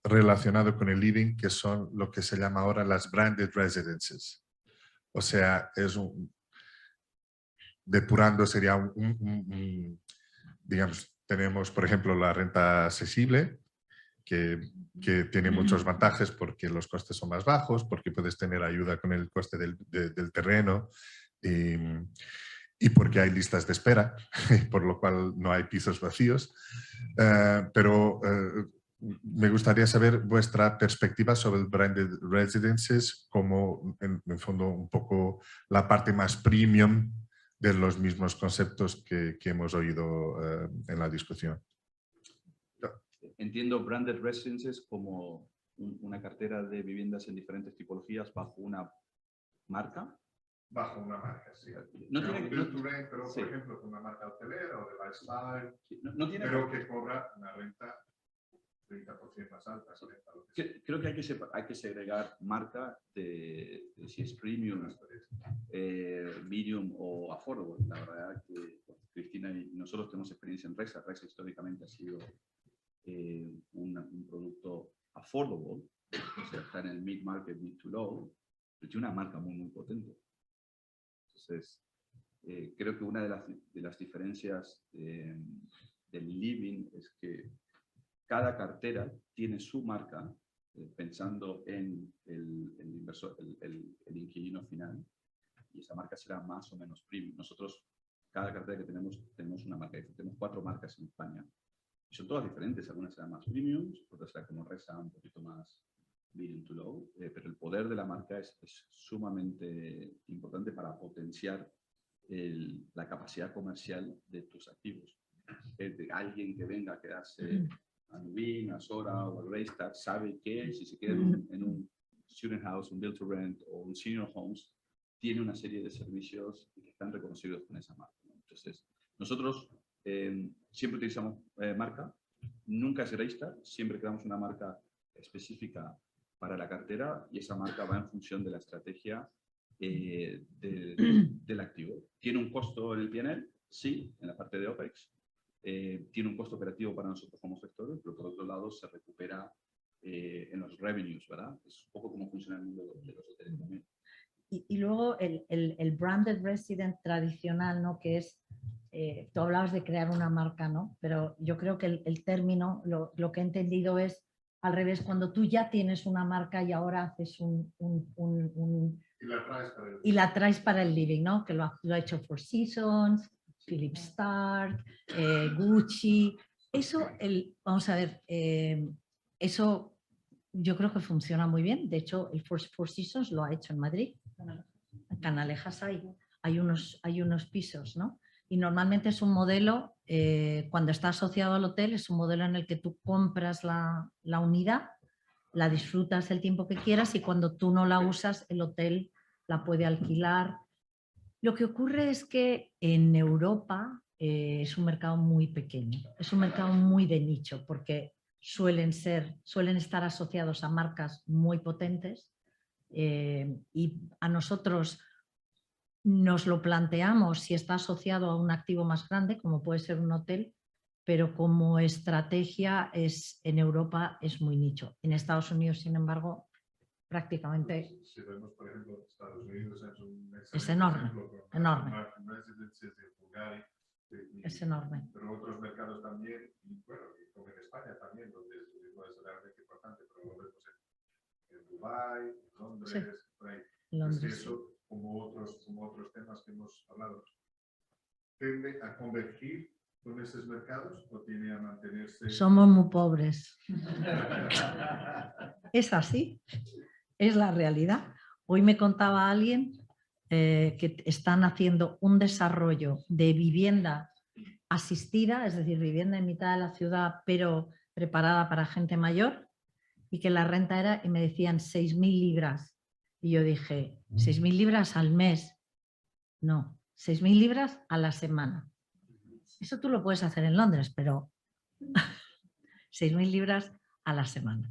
relacionado con el living, que son lo que se llama ahora las branded residences. O sea, depurando sería digamos, tenemos por ejemplo la renta accesible, que tiene muchos ventajas porque los costes son más bajos, porque puedes tener ayuda con el coste del terreno y porque hay listas de espera, por lo cual no hay pisos vacíos. Pero me gustaría saber vuestra perspectiva sobre el branded residences como, en el fondo, un poco la parte más premium de los mismos conceptos que hemos oído en la discusión. Entiendo branded residences como una cartera de viviendas en diferentes tipologías bajo una marca. Bajo una marca, sí. No tiene, pero sí. por ejemplo, una marca hotelera o de lifestyle, no tiene, pero que cobra una renta 30% más alta. Creo que hay que segregar marca de si es premium, medium o affordable. La verdad que Cristina y nosotros tenemos experiencia en Rexa. Rexa históricamente ha sido un producto affordable, o sea, está en el mid-market, mid-to-low, pero tiene una marca muy, muy potente. Entonces, creo que una de las diferencias del living es que cada cartera tiene su marca, pensando en el inversor, el inquilino final, y esa marca será más o menos premium. Nosotros, cada cartera que tenemos una marca. Tenemos 4 marcas en España. Y son todas diferentes, algunas serán más premiums, otras serán como Resa, un poquito más medium to low, pero el poder de la marca es sumamente importante para potenciar la capacidad comercial de tus activos. De alguien que venga a quedarse a Nubin, a Sora o a Greystar, sabe que si se queda en un student house, un build to rent o un senior homes, tiene una serie de servicios que están reconocidos con esa marca, ¿no? Entonces, nosotros siempre utilizamos marca, nunca es Greystar, siempre creamos una marca específica para la cartera y esa marca va en función de la estrategia del activo. ¿Tiene un costo en el P&L? Sí, en la parte de OPEX. Tiene un costo operativo para nosotros como gestores, pero por otro lado se recupera en los revenues, ¿verdad? Es un poco como funciona el mundo de los hoteles también. Y luego el branded resident tradicional, ¿no? Que es, tú hablabas de crear una marca, ¿no? Pero yo creo que el término, lo que he entendido es al revés, cuando tú ya tienes una marca y ahora haces y la traes para el living, ¿no? Que lo ha hecho Four Seasons, Philippe Stark, Gucci. Eso, vamos a ver, eso yo creo que funciona muy bien. De hecho, el Four Seasons lo ha hecho en Madrid. En Canalejas hay unos pisos, ¿no? Y normalmente es un modelo, cuando está asociado al hotel, es un modelo en el que tú compras la unidad, la disfrutas el tiempo que quieras y cuando tú no la usas, el hotel la puede alquilar. Lo que ocurre es que en Europa es un mercado muy pequeño, es un mercado muy de nicho, porque suelen estar asociados a marcas muy potentes, y a nosotros nos lo planteamos si está asociado a un activo más grande, como puede ser un hotel, pero como estrategia en Europa es muy nicho. En Estados Unidos, sin embargo, prácticamente Si vemos, por ejemplo, Estados Unidos es enorme, enorme. Es enorme. Pero otros mercados también, y bueno, como en España también, donde el turismo es realmente importante, pero lo vemos en Dubái, en Londres, Sí. por ahí. Londres, Es que eso, como otros temas que hemos hablado, ¿tiende a convergir con esos mercados o tiene a mantenerse? Somos muy pobres. Es así, es la realidad. Hoy me contaba alguien que están haciendo un desarrollo de vivienda asistida, es decir, vivienda en mitad de la ciudad, pero preparada para gente mayor, y que la renta era, y me decían 6.000 libras. Y yo dije, 6.000 libras al mes. No, 6.000 libras a la semana. Eso tú lo puedes hacer en Londres, pero 6.000 libras a la semana.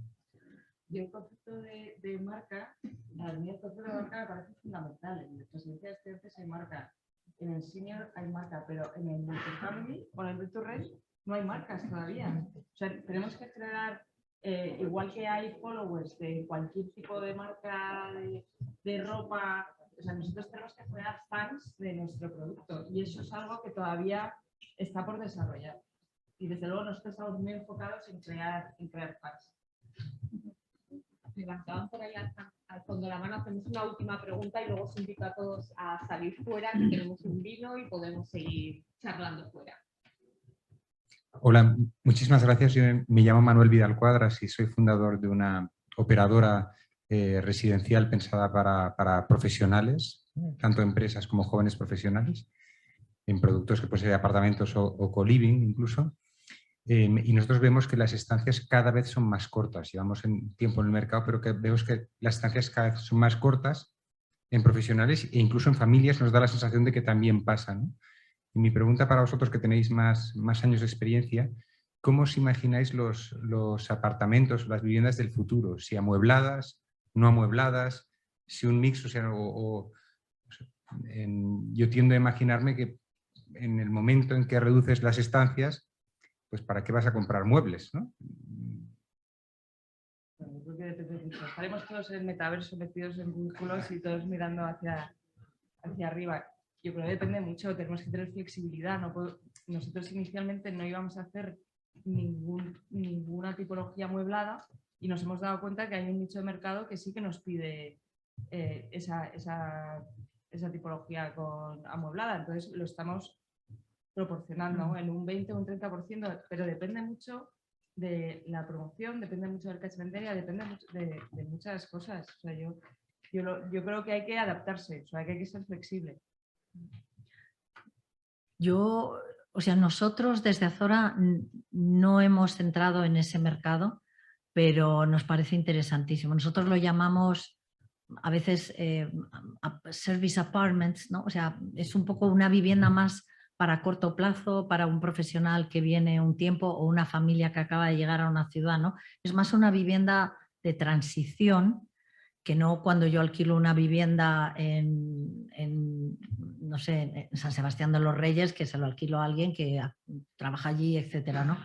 Y el concepto de marca, a mí el concepto de marca me parece fundamental. En las residencias de estudiantes hay marca, en el senior hay marca, pero en el multifamily o en el build-to-rent no hay marcas todavía. O sea, tenemos que generar, igual que hay followers de cualquier tipo de marca de ropa, o sea, nosotros tenemos que crear fans de nuestro producto y eso es algo que todavía está por desarrollar. Y desde luego nosotros estamos muy enfocados en crear fans. Levantaban por ahí al fondo de la mano. Hacemos una última pregunta y luego os invito a todos a salir fuera, que tenemos un vino y podemos seguir charlando fuera. Hola, muchísimas gracias. Yo me llamo Manuel Vidal Cuadras y soy fundador de una operadora residencial pensada para profesionales, tanto empresas como jóvenes profesionales, en productos que pueden ser apartamentos o co-living incluso. Y nosotros vemos que las estancias cada vez son más cortas. Llevamos tiempo en el mercado, pero que vemos que las estancias cada vez son más cortas en profesionales e incluso en familias nos da la sensación de que también pasa, ¿no? Y mi pregunta para vosotros que tenéis más años de experiencia, ¿cómo os imagináis los apartamentos o las viviendas del futuro? Si amuebladas, no amuebladas, si un mix, o sea, yo tiendo a imaginarme que en el momento en que reduces las estancias, pues ¿para qué vas a comprar muebles, ¿no? Bueno, yo creo que depende mucho. Estaremos todos en el metaverso metidos en vínculos y todos mirando hacia arriba. Yo creo que depende mucho, tenemos que tener flexibilidad. Nosotros inicialmente no íbamos a hacer ninguna tipología amueblada y nos hemos dado cuenta que hay un nicho de mercado que sí que nos pide esa tipología amueblada. Entonces lo estamos proporcionando en un 20 o un 30%, pero depende mucho de la promoción, depende mucho del catchment area, depende mucho de muchas cosas. O sea, yo creo que hay que adaptarse, o sea, que hay que ser flexible. Nosotros desde Azora no hemos entrado en ese mercado, pero nos parece interesantísimo. Nosotros lo llamamos a veces service apartments, ¿no? O sea, es un poco una vivienda más para corto plazo, para un profesional que viene un tiempo o una familia que acaba de llegar a una ciudad, ¿no? Es más una vivienda de transición que no cuando yo alquilo una vivienda no sé, en San Sebastián de los Reyes, que se lo alquilo a alguien que trabaja allí, etcétera, ¿no?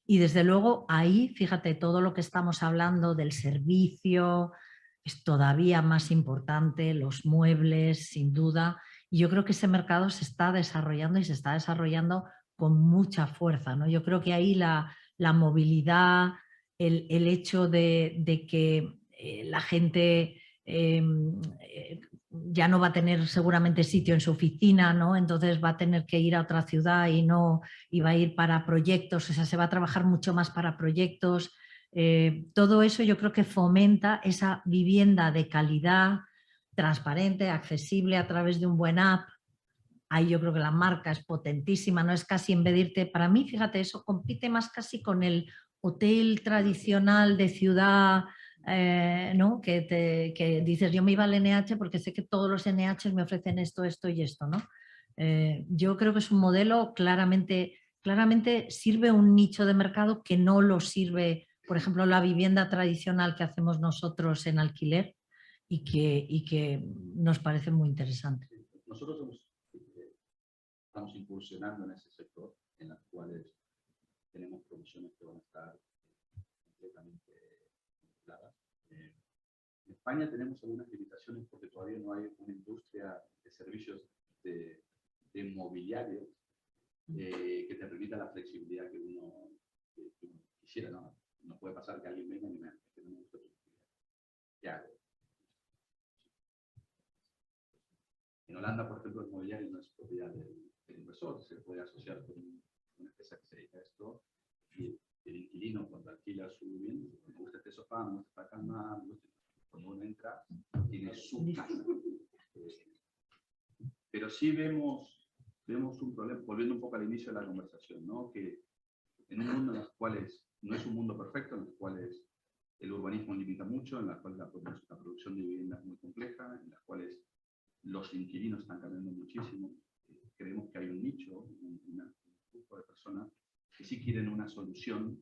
Y desde luego ahí, fíjate, todo lo que estamos hablando del servicio es todavía más importante, los muebles, sin duda. Y yo creo que ese mercado se está desarrollando y se está desarrollando con mucha fuerza, ¿no? Yo creo que ahí la movilidad, el hecho de que la gente ya no va a tener seguramente sitio en su oficina, ¿no? Entonces va a tener que ir a otra ciudad y va a ir para proyectos, o sea, se va a trabajar mucho más para proyectos. Todo eso yo creo que fomenta esa vivienda de calidad, transparente, accesible a través de un buen app. Ahí yo creo que la marca es potentísima, no es casi en vez de irte, para mí, fíjate, eso compite más casi con el hotel tradicional de ciudad, ¿no? Que dices, yo me iba al NH porque sé que todos los NH me ofrecen esto, esto y esto, ¿no? Yo creo que es un modelo claramente claramente sirve un nicho de mercado que no lo sirve, por ejemplo, la vivienda tradicional que hacemos nosotros en alquiler y que nos parece muy interesante. Nosotros estamos incursionando en ese sector, en las cuales tenemos promociones que van a estar completamente vinculadas. En España tenemos algunas limitaciones porque todavía no hay una industria de servicios de mobiliario que te permita la flexibilidad que uno quisiera, ¿no? No puede pasar que alguien venga y me que no me gusta tu flexibilidad. ¿Qué hago? En Holanda, por ejemplo, el mobiliario no es propiedad del inversor, se puede asociar con una empresa que se dedica a esto y el inquilino cuando alquila su vivienda, me gusta este sofá, me gusta esta cama, cuando uno entra, tiene su casa. Pero sí vemos un problema, volviendo un poco al inicio de la conversación, ¿no? Que en un mundo en el cual no es un mundo perfecto, en el cual el urbanismo limita mucho, en el cual la producción de vivienda es muy compleja, en las cuales los inquilinos están cambiando muchísimo. Creemos que hay un nicho, un grupo de personas que sí quieren una solución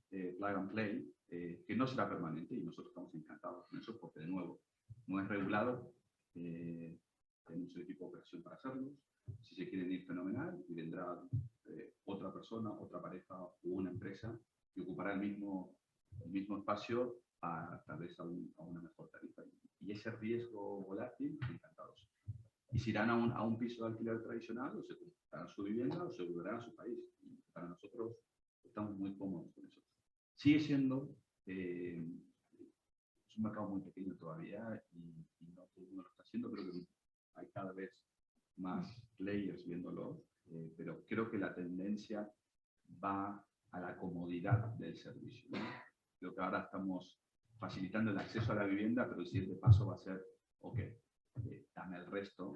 plug and play, que no será permanente, y nosotros estamos encantados con eso, porque de nuevo, no es regulado, tenemos el equipo de operación para hacerlo. Si se quieren ir, fenomenal, y vendrá otra persona, otra pareja o una empresa que ocupará el mismo espacio tal vez a una mejor tarifa. Y ese riesgo volátil, encantados. Y si irán a un piso de alquiler tradicional, o se comprarán su vivienda o se volverán a su país. Y para nosotros estamos muy cómodos con eso. Sigue siendo es un mercado muy pequeño todavía y no todo el mundo lo está haciendo. Creo que hay cada vez más players viéndolo, pero creo que la tendencia va a la comodidad del servicio, ¿no? Creo que ahora estamos facilitando el acceso a la vivienda, pero el siguiente paso va a ser, ok, dame el resto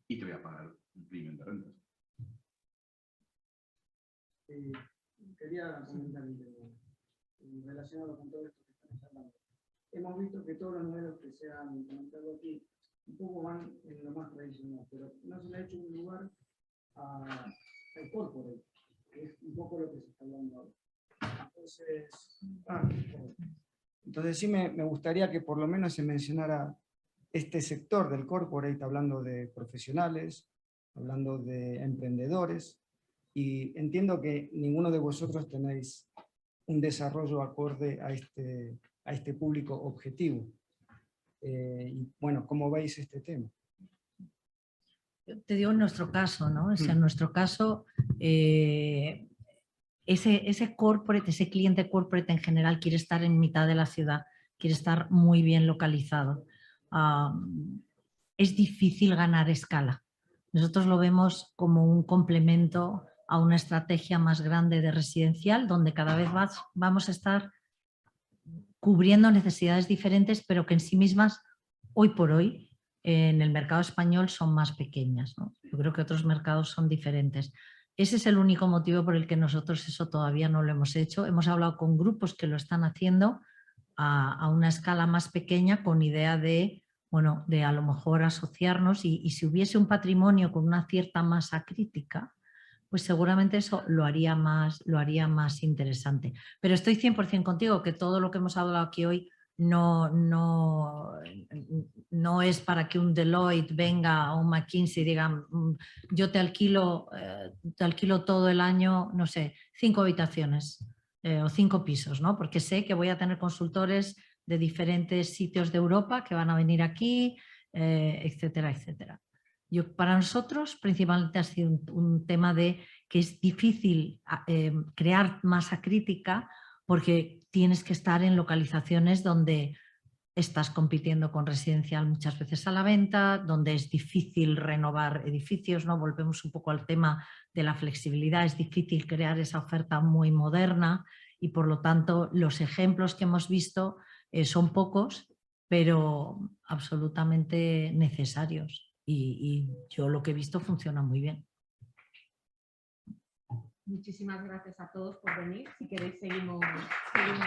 y te voy a pagar un premium de rentas. Quería comentar relacionado con todo esto que estamos hablando. Hemos visto que todos los modelos que se han comentado aquí un poco van en lo más tradicional, pero no se le ha hecho un lugar al corporate, que es un poco lo que se está hablando ahora. Entonces sí me gustaría que por lo menos se mencionara este sector del corporate, hablando de profesionales, hablando de emprendedores, y entiendo que ninguno de vosotros tenéis un desarrollo acorde a este público objetivo. Y bueno, ¿cómo veis este tema? Te digo en nuestro caso, ¿no? O sea, en nuestro caso, ese corporate, ese cliente corporate en general quiere estar en mitad de la ciudad, quiere estar muy bien localizado. Es difícil ganar escala. Nosotros lo vemos como un complemento a una estrategia más grande de residencial, donde cada vez más vamos a estar cubriendo necesidades diferentes, pero que en sí mismas, hoy por hoy, en el mercado español son más pequeñas, ¿no? Yo creo que otros mercados son diferentes. Ese es el único motivo por el que nosotros eso todavía no lo hemos hecho. Hemos hablado con grupos que lo están haciendo a una escala más pequeña, con idea de, bueno, de a lo mejor asociarnos y si hubiese un patrimonio con una cierta masa crítica, pues seguramente eso lo haría más interesante. Pero estoy 100% contigo, que todo lo que hemos hablado aquí hoy no es para que un Deloitte venga o un McKinsey y diga, yo te alquilo todo el año, no sé, 5 habitaciones o 5 pisos, ¿no? Porque sé que voy a tener consultores de diferentes sitios de Europa que van a venir aquí, etcétera, etcétera. Para nosotros principalmente ha sido un tema de que es difícil crear masa crítica porque tienes que estar en localizaciones donde estás compitiendo con residencial muchas veces a la venta, donde es difícil renovar edificios, ¿no? Volvemos un poco al tema de la flexibilidad, es difícil crear esa oferta muy moderna y por lo tanto los ejemplos que hemos visto son pocos, pero absolutamente necesarios. Y yo lo que he visto funciona muy bien. Muchísimas gracias a todos por venir. Si queréis seguimos fuera.